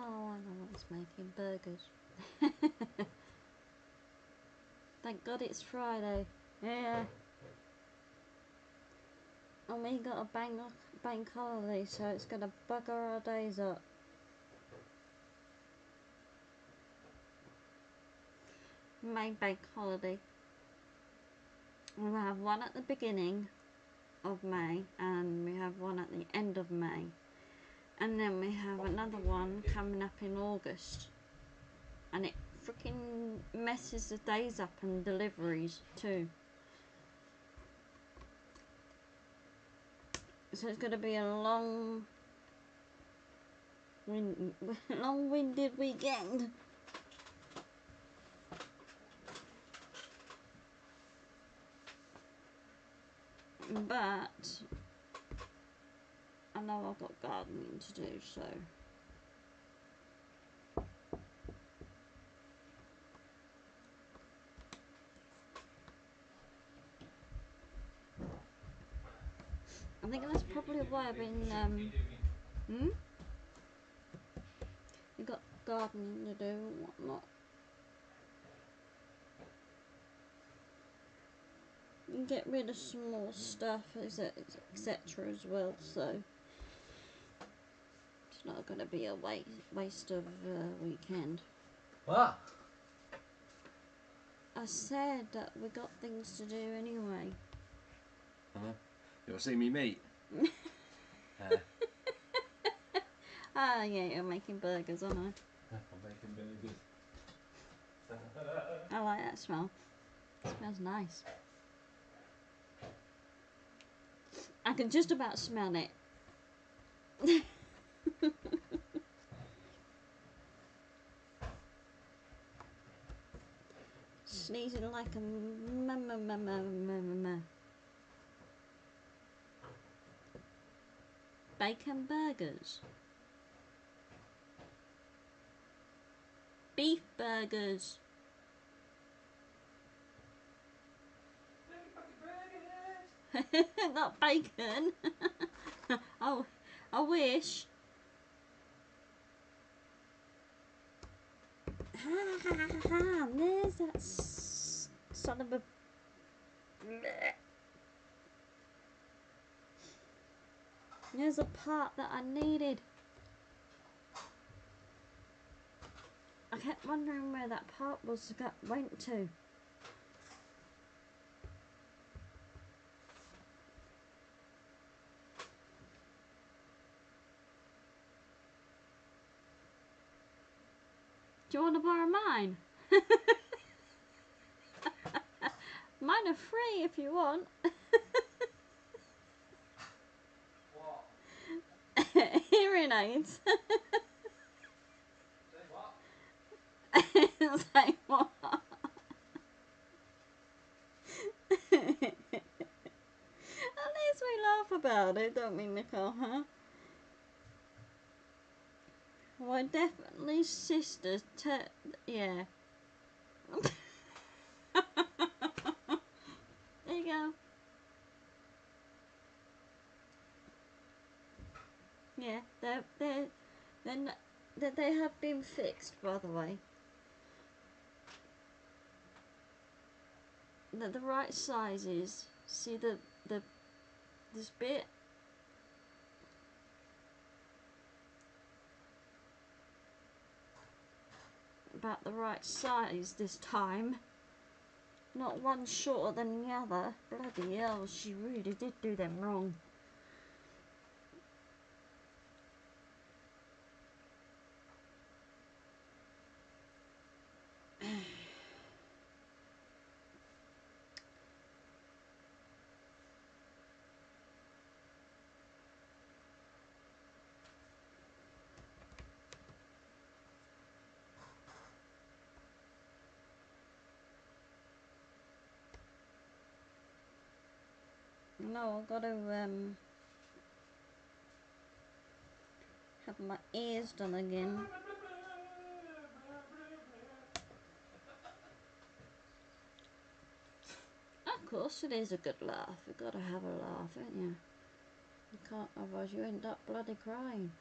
Oh, I know what's making burgers. Thank God it's Friday. Yeah. And we got a bank holiday, so it's gonna bugger our days up. May bank holiday. We have one at the beginning of May, and we have one at the end of May. And then we have another one coming up in August. And it freaking messes the days up and deliveries too. So it's going to be a long-winded weekend. But I know I've got gardening to do, so. I think that's probably why I've been, you got gardening to do and whatnot. and get rid of some more stuff, etc. as well, so it's not going to be a waste of weekend. What? I said that we got things to do anyway. You want to see me meat? Ah, yeah, you're making burgers, aren't I? I'm making burgers. I like that smell. It smells nice. I can just about smell it. Sneezing like a Bacon burgers. Beef burgers. Not bacon. Oh, I wish. There's that son of a... There's a part that I needed. I kept wondering where that part went to. Do you want to borrow mine? Mine are free if you want. What? Hearing aids. Say what? Say what? At least we laugh about it, don't we, Nicole, huh? We're definitely sisters, yeah. There you go. Yeah, they have been fixed, by the way. They're the right sizes. See this bit? About the right size this time. Not one shorter than the other. Bloody hell, she really did do them wrong. No, I've got to have my ears done again. Of course it is a good laugh. You've got to have a laugh, haven't you? You can't, otherwise you end up bloody crying.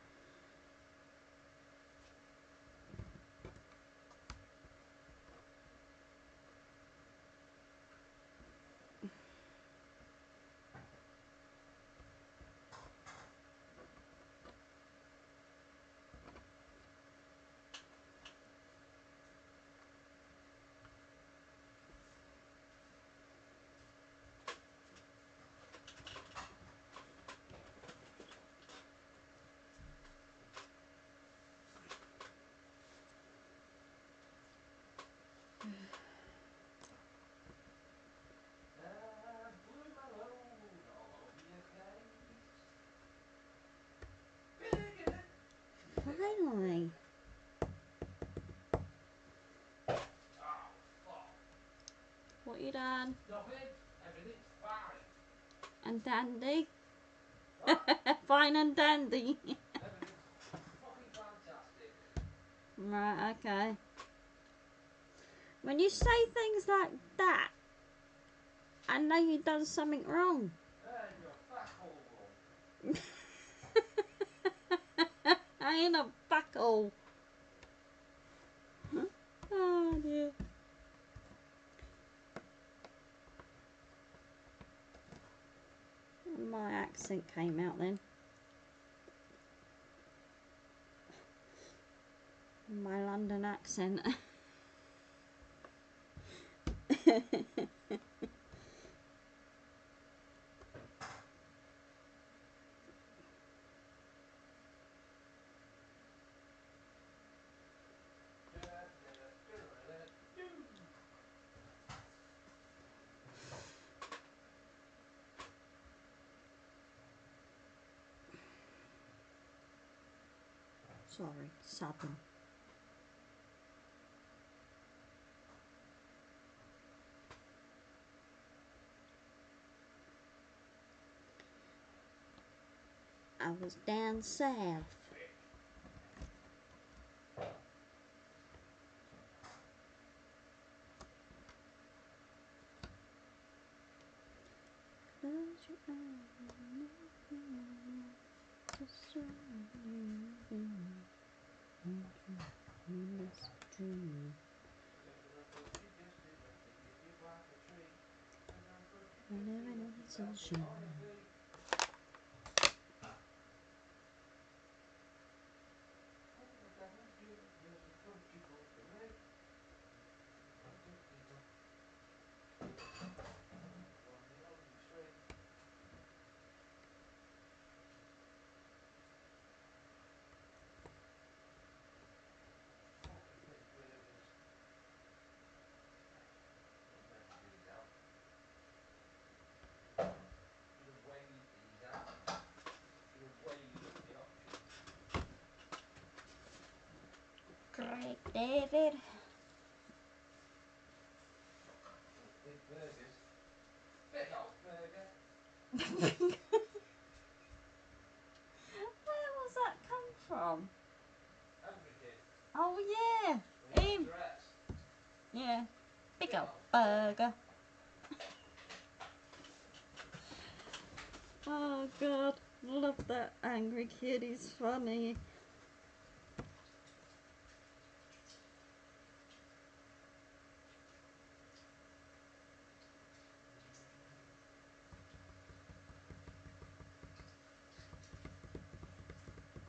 Finally. What you done? Nothing. Everything's fine. And dandy? Fine and dandy. Everything's fucking fantastic. Right, okay. When you say things like that, I know you've done something wrong. You're fuck all wrong. I ain't a buckle. Oh dear. accent came out then. My London accent. Sorry, Southern. I was down south. Close your eyes, just dream. Living in the sunshine. Great, David. Big burgers. Big old burger. Where was that come from? Hungry kid. Oh yeah, With him. dress. Yeah, big Big old old burger. Oh God, love that angry kid. He's funny.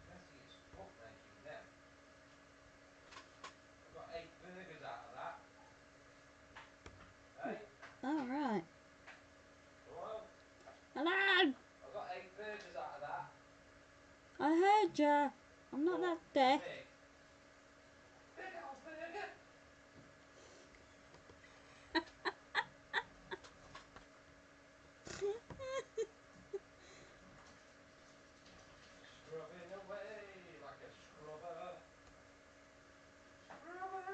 Messy as fuck making them. I got 8 burgers out of that. Hey? All right. Hello? Hello. I got 8 burgers out of that. I heard ya. I'm not that deaf. Big. Big old burger. Scrubbing away like a scrubber. Scrubber.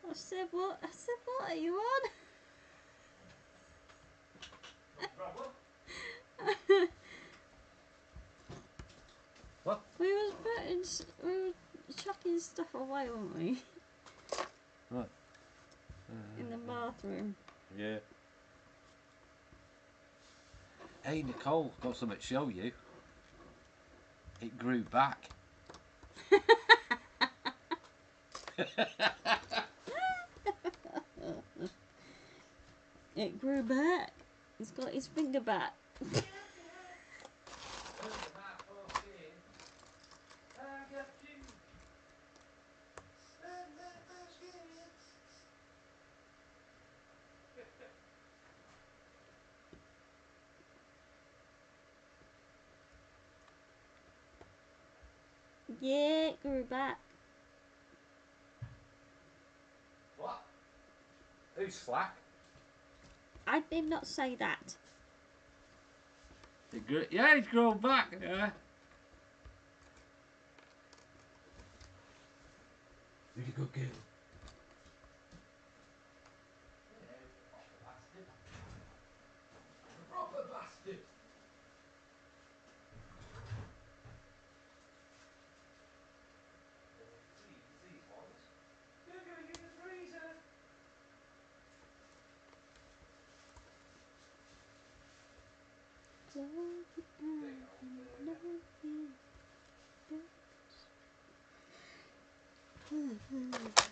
I said what? I said what are you on? Problem? What? We was we were chucking stuff away, weren't we? Right. In the bathroom. Yeah. Hey Nicole, got something to show you. It grew back. It grew back. He's got his finger back. Yeah, it grew back. What? Who's slack? I did not say that. Yeah, it's grown back. Yeah. You're a good girl. Proper bastard. Proper bastard. Freeze these ones. They're going in the freezer. Big old burger.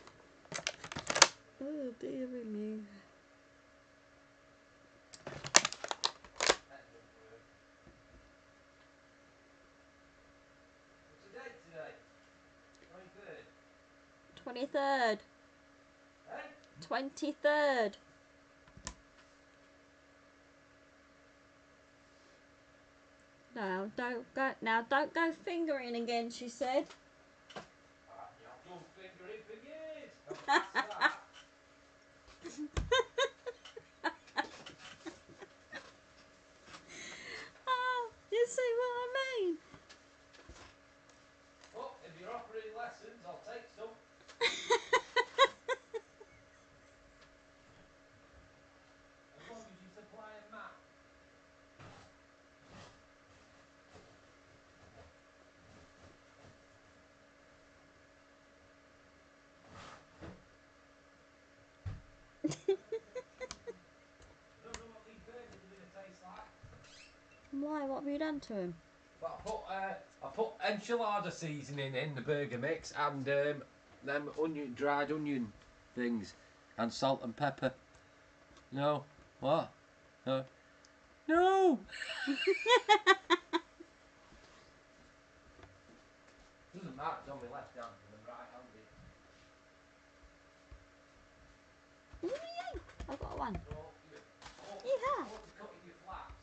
23rd. 23rd. No, don't go. Now, don't go fingering again, she said. I've done fingering for years. I'm past that. Oh, you see what I mean? Oh, if you're offering lessons, I'll take some. As long as you supply a map. I don't know what these burgers are going to taste like. Why? What have you done to him? But I put enchilada seasoning in the burger mix and them dried onion things and salt and pepper. No, what? No, no. Doesn't matter. It's on my left hand and I'm right-handed. Yay! I've got one. So Yeah. cutting your flaps.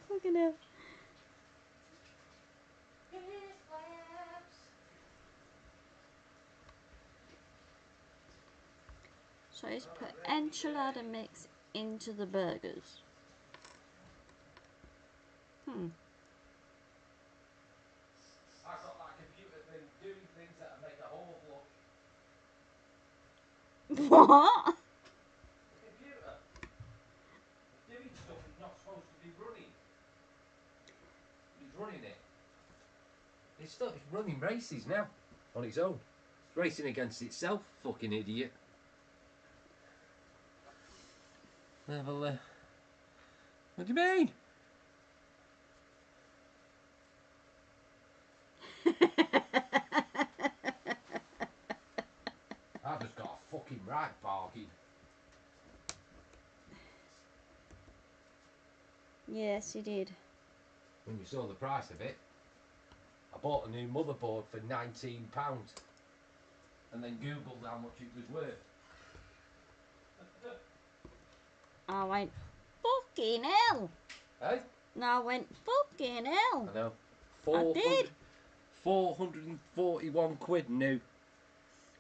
Fucking hell. So he's put enchilada mix into the burgers. I've got that computer thing doing things that make a whole blush. What? The computer. It's doing stuff it's not supposed to be running. It's running it. It's running races now on its own. It's racing against itself, fucking idiot. Well, what do you mean? I just got a fucking right bargain. Yes, he did. When you saw the price of it, I bought a new motherboard for £19 and then googled how much it was worth. I went, fucking hell. Hey? No, I went, fucking hell. I know. I did. 441 quid new.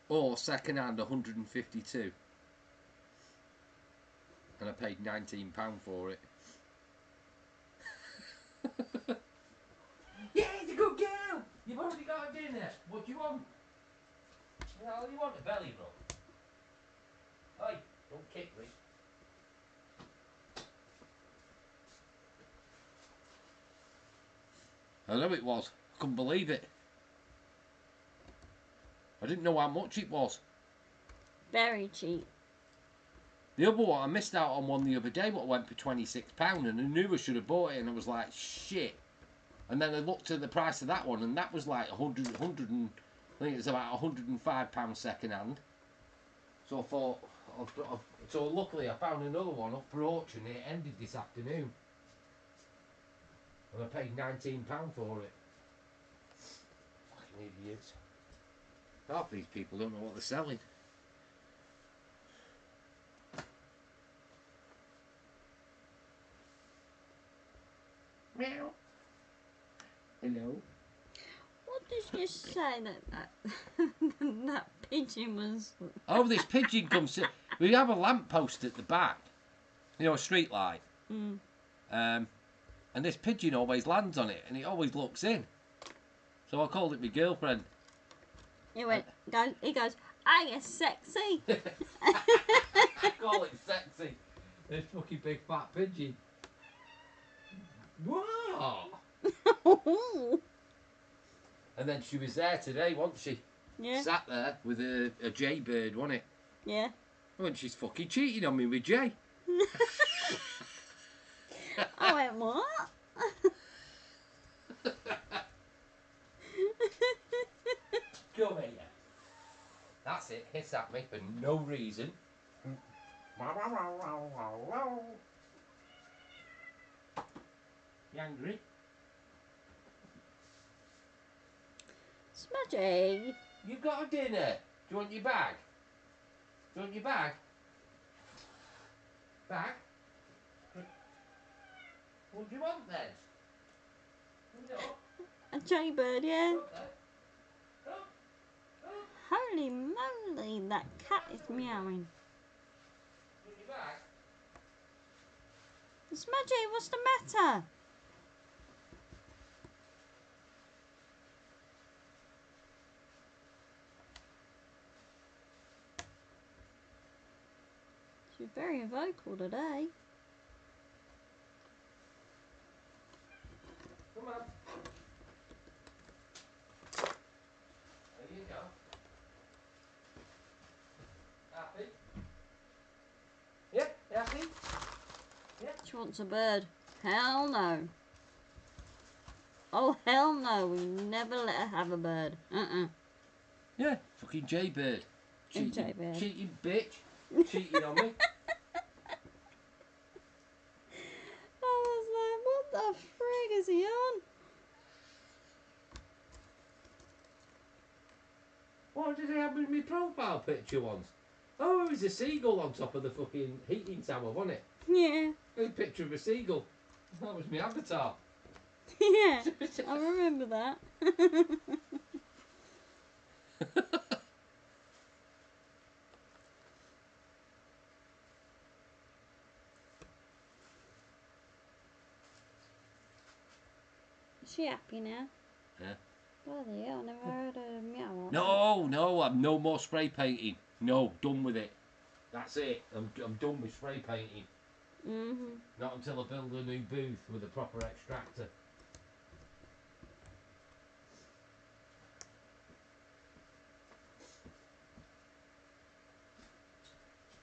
Or second hand 152. And I paid £19 for it. Yeah, it's a good girl! You've already got a dinner. What do you want? Well, you want a belly rub. Oi, don't kick me. I know it was. I couldn't believe it. I didn't know how much it was. Very cheap. The other one, I missed out on one the other day, but went for £26 and I knew I should have bought it and I was like, shit. And then I looked at the price of that one and that was like 100 and I think it's about £105 second hand. So I thought, so luckily I found another one up for auction. It ended this afternoon. And I paid £19 for it. Fucking idiots. Half these people don't know what they're selling. Meow. Hello. What did you say that pigeon was? Oh, this pigeon comes to... We have a lamppost at the back. You know, a street light. Mm. And this pigeon always lands on it and it always looks in. So I called it my girlfriend. He goes, are you sexy? I call it sexy. This fucking big fat pigeon. What? And then she was there today, wasn't she? Yeah. Sat there with a jaybird, wasn't it? Yeah. When she's fucking cheating on me with Jay. I went, what? Come here. That's it, hiss at me for no reason. You angry? Smudgy. You got a dinner. Do you want your bag? Do you want your bag? Bag? What do you want then? No. A jaybird, yeah. Up there. Up. Up. Holy moly, that cat is meowing. Do you want your bag? Smudgy, what's the matter? She's very vocal today. Come on. There you go. Happy? Yep, happy? Yep. She wants a bird. Hell no. Oh, hell no. We never let her have a bird. Yeah, fucking jaybird. Cheating, jaybird. cheating bitch. Cheating on me. I was like, what the frig is he on? What did he have in my profile picture once? Oh, it was a seagull on top of the fucking heating tower, wasn't it? Yeah. A picture of a seagull. That was my avatar. Yeah, I remember that. Is she happy now? Yeah. Bloody hell, I never heard her meow like No, I'm no more spray painting. No, done with it. That's it. I'm done with spray painting. Mm-hmm. Not until I build a new booth with a proper extractor.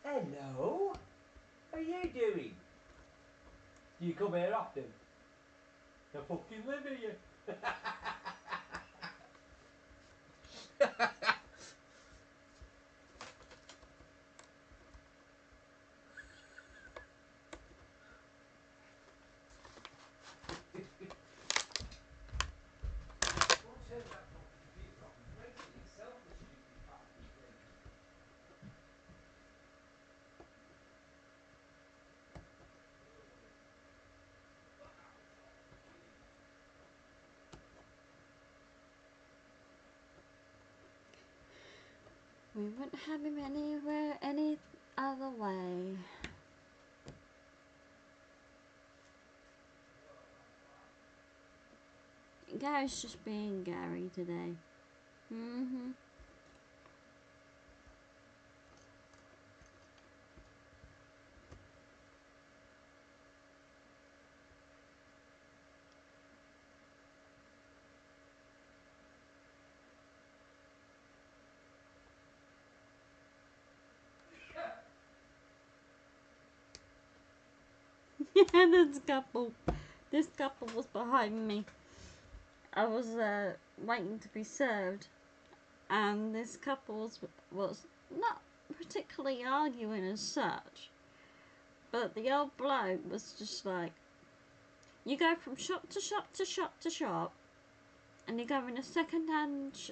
Hello. How are you doing? Do you come here often? I fucking live here. We wouldn't have him anywhere any other way. Gary's just being Gary today. Mm-hmm. Yeah, this couple was behind me. I was waiting to be served, and this couple was not particularly arguing as such, but the old bloke was just like, you go from shop to shop to shop to shop, and you go in a second-hand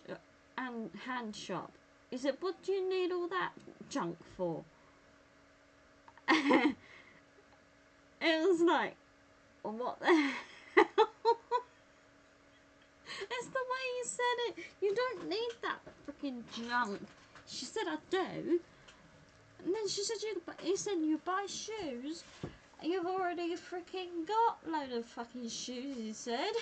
hand shop. He said, what do you need all that junk for? It was like, what the hell? It's the way he said it. You don't need that freaking junk. She said, I do. And then she said, he said, you buy shoes. You've already freaking got a load of fucking shoes, he said.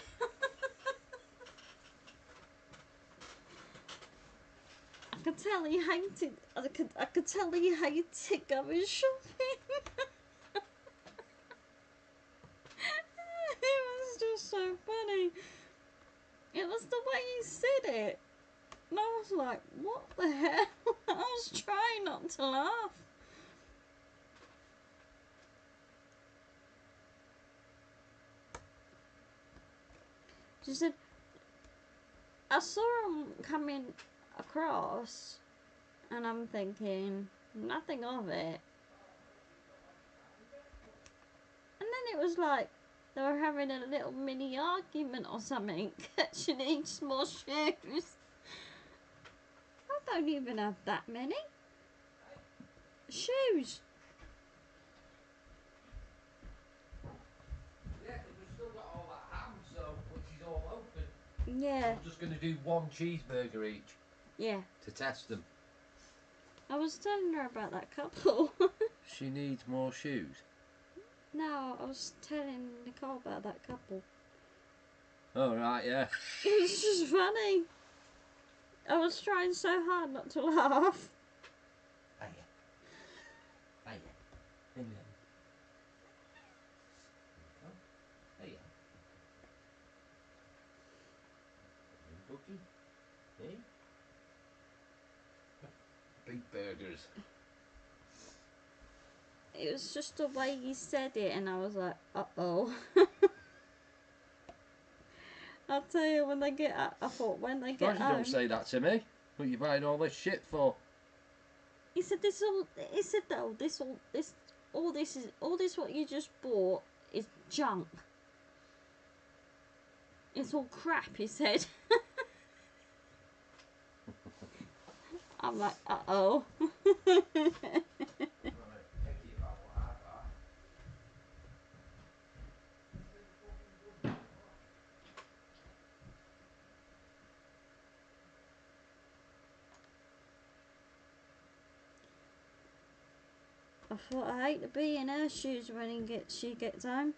I could tell he hated, I could tell he hated going shopping. It was just so funny. It was the way he said it. And I was like, what the hell? I was trying not to laugh. She said, I saw him coming across, and I'm thinking, nothing of it. And then it was like, They were having a little mini argument or something. She needs more shoes. I don't even have that many shoes. Yeah, 'cause we've still got all that ham, so which is all open. Yeah. I'm just going to do one cheeseburger each Yeah. to test them. I was telling her about that couple. She needs more shoes. No, I was telling Nicole about that couple. Oh, right, yeah. It was just funny. I was trying so hard not to laugh. Hiya. Hiya. Hiya. Hiya. Boogie. Hey? Big burgers. It was just the way he said it, and I was like, uh-oh. I'll tell you, when they get out, I thought when they get Surprised you home. don't say that to me. What are you buying all this shit for? He said all this what you just bought is junk. It's all crap, he said. I'm like, uh-oh. I thought I hate to be in her shoes when she gets home.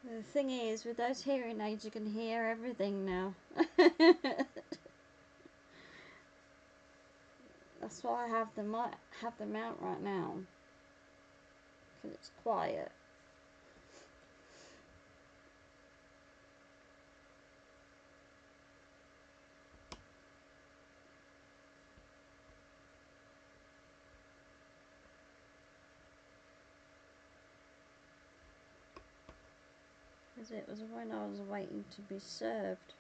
The thing is, with those hearing aids, you can hear everything now. That's why I have them out right now, because it's quiet. Because it was when I was waiting to be served.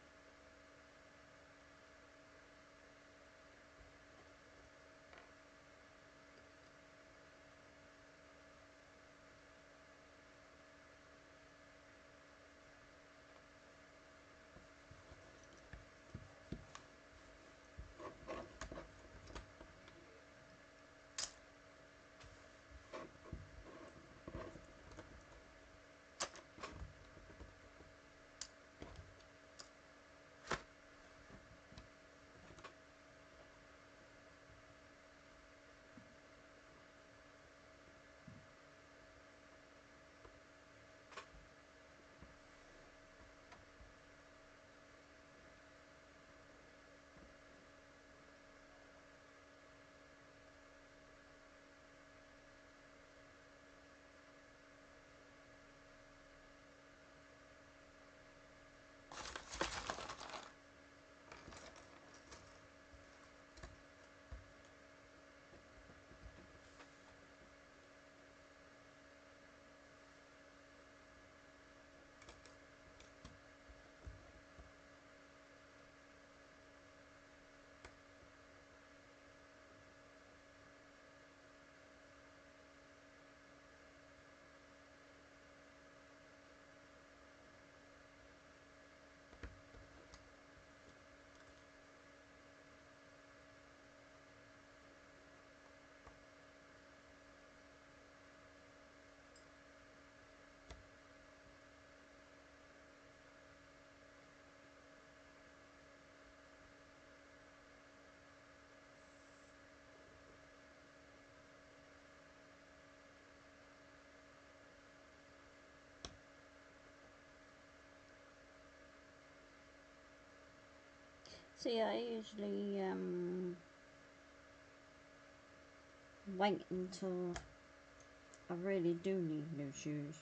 See, I usually wait until I really do need new shoes.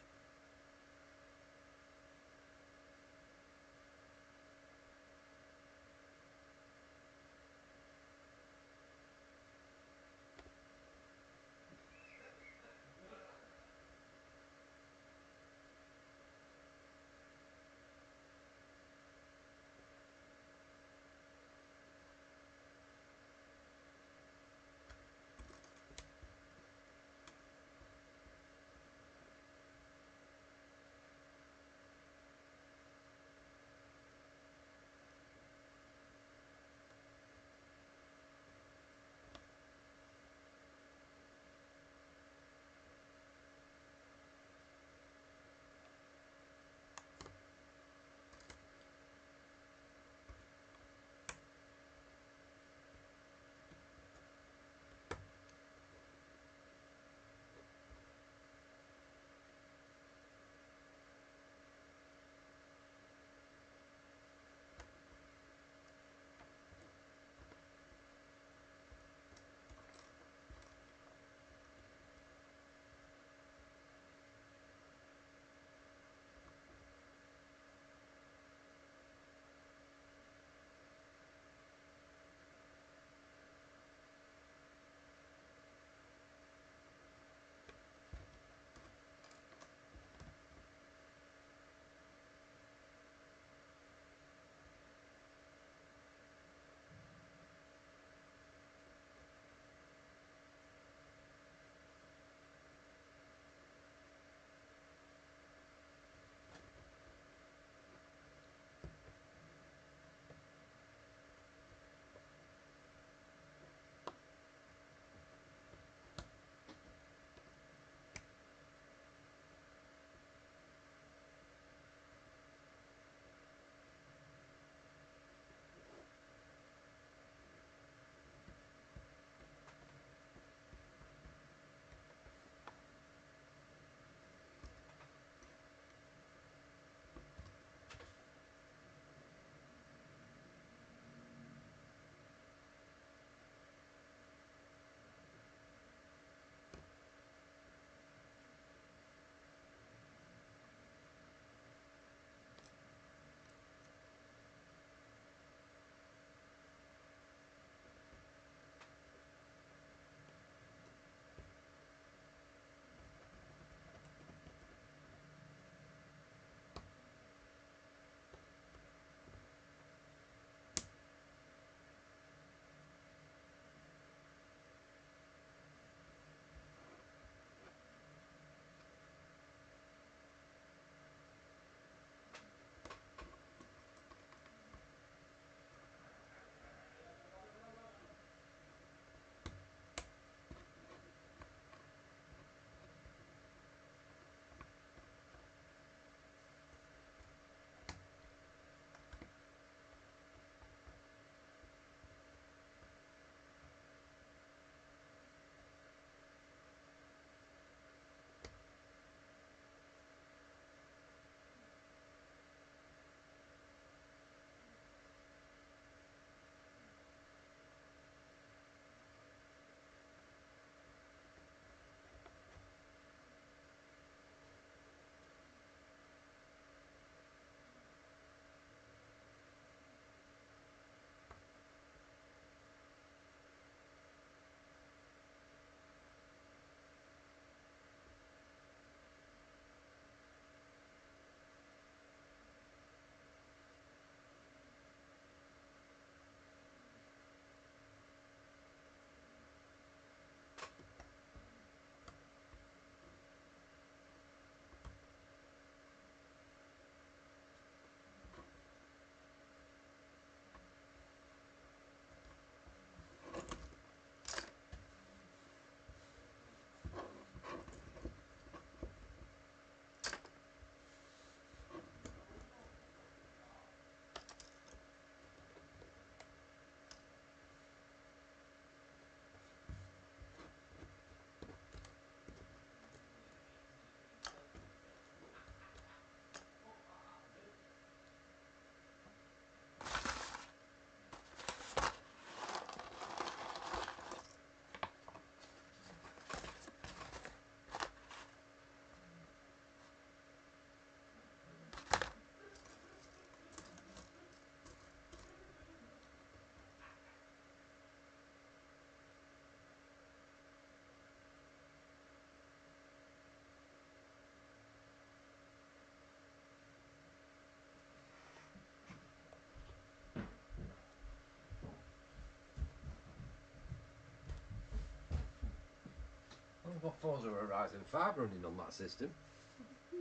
I've got Forza Horizon 5 running on that system.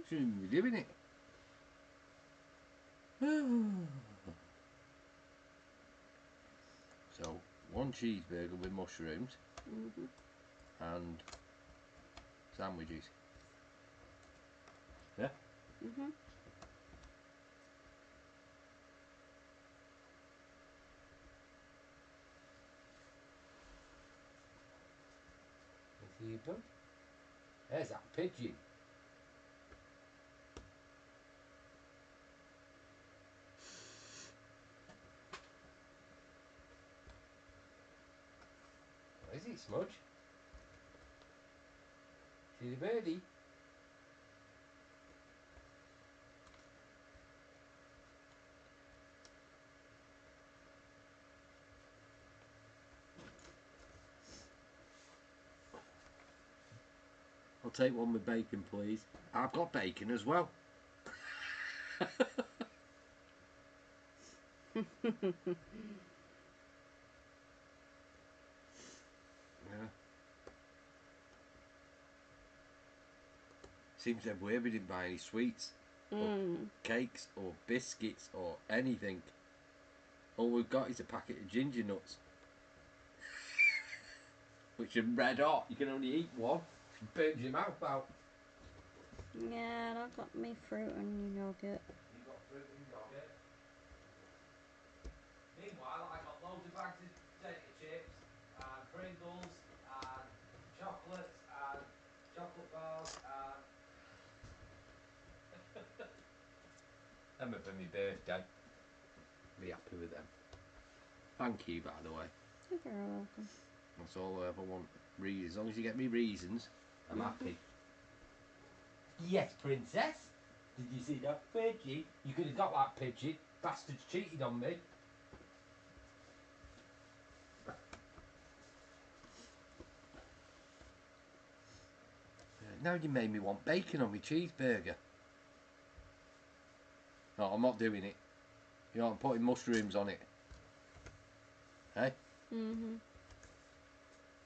Shouldn't even be doing it. So, one cheeseburger with mushrooms and sandwiches. Yeah? See you, bud. There's that pigeon. What is it, Smudge? See the birdie? I'll take one with bacon, please. I've got bacon as well. Yeah. Seems that we didn't buy any sweets, or cakes, or biscuits, or anything. All we've got is a packet of ginger nuts, which are red hot. You can only eat one. It burns your mouth out. Yeah, and I got me fruit and yogurt. You got fruit and yogurt. Meanwhile, I got loads of bags of potato chips and Pringles and chocolates and chocolate bars and them are for my birthday. Be happy with them. Thank you, by the way. You're very welcome. That's all I ever want. As long as you get me reasons, I'm happy. Yes, princess. Did you see that pigeon? You could have got that pigeon. Bastards cheated on me. Now you made me want bacon on my cheeseburger. No, I'm not doing it. You know, I'm putting mushrooms on it. Hey? You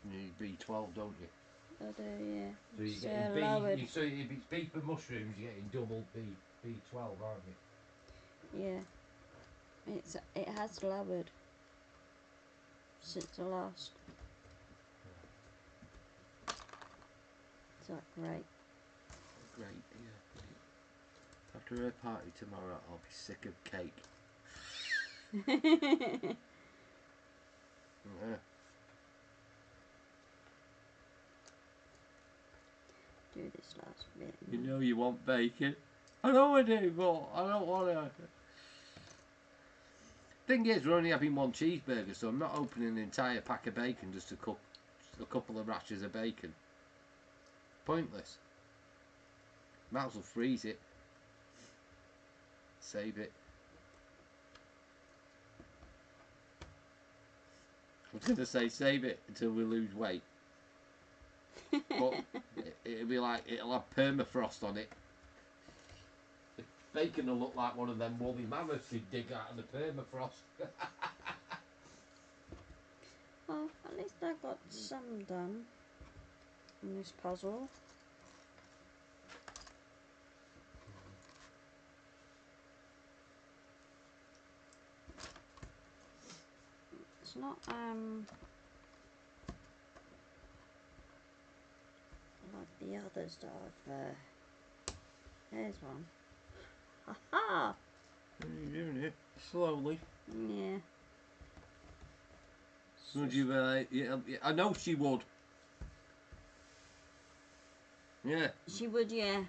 need B12, don't you? I do, yeah. So you're It's, getting lowered. so if it's beef and mushrooms, you're getting double B12, aren't you? Yeah. It has lowered since the last. Is that great? Great, yeah. After her party tomorrow, I'll be sick of cake. Yeah. Do this last bit. You know you want bacon. I know I do, but I don't want to. Thing is, we're only having one cheeseburger, so I'm not opening an entire pack of bacon just to cook a couple of rashers of bacon. Pointless. Might as well freeze it. Save it. I was going to say save it until we lose weight. But it'll be like, it'll have permafrost on it. The bacon will look like one of them woolly mammoths you dig out of the permafrost. Well, at least I got some done in this puzzle. It's not like the others that I've there's one. Ha-ha! You're doing it slowly. Yeah. Would you yeah, I know she would. Yeah. She would, yeah.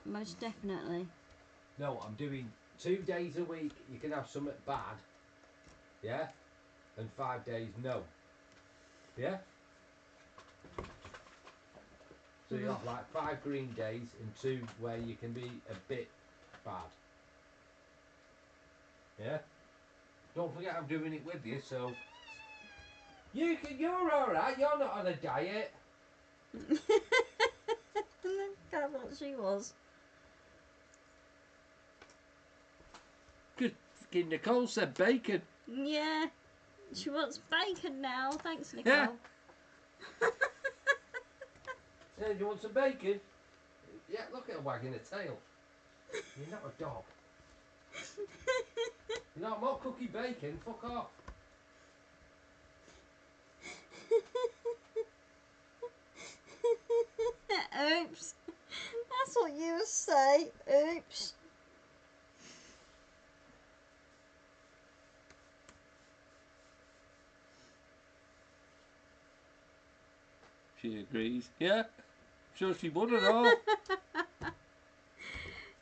Most definitely. No, I'm doing 2 days a week. You can have something bad. Yeah? And 5 days no. Yeah? So you'll have like 5 green days and 2 where you can be a bit bad. Yeah? Don't forget I'm doing it with you, so you're alright, you're not on a diet. Look at what she was. Good fucking Nicole said bacon. Yeah. She wants bacon now. Thanks, Nicole. Yeah. Yeah, do you want some bacon? Yeah, look at her wagging her tail. You're not a dog. You know, I'm not cooking bacon, fuck off. Oops. That's what you say. Oops. She agrees. Yeah, sure she would and all.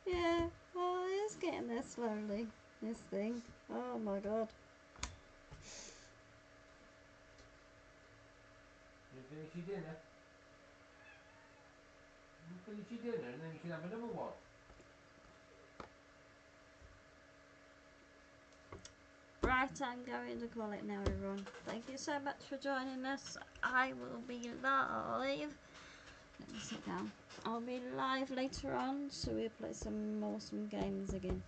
Yeah, well, it's getting there slowly, this thing. Oh my god. You finish your dinner? You finish your dinner and then you can have another one. Right, I'm going to call it now, everyone. Thank you so much for joining us. I will be live. Let me sit down. I'll be live later on, so we'll play some awesome games again.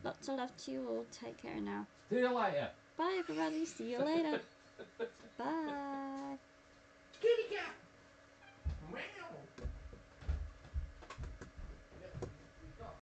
Lots of love to you all. Take care now. See you later. Bye, everybody. See you later. Bye.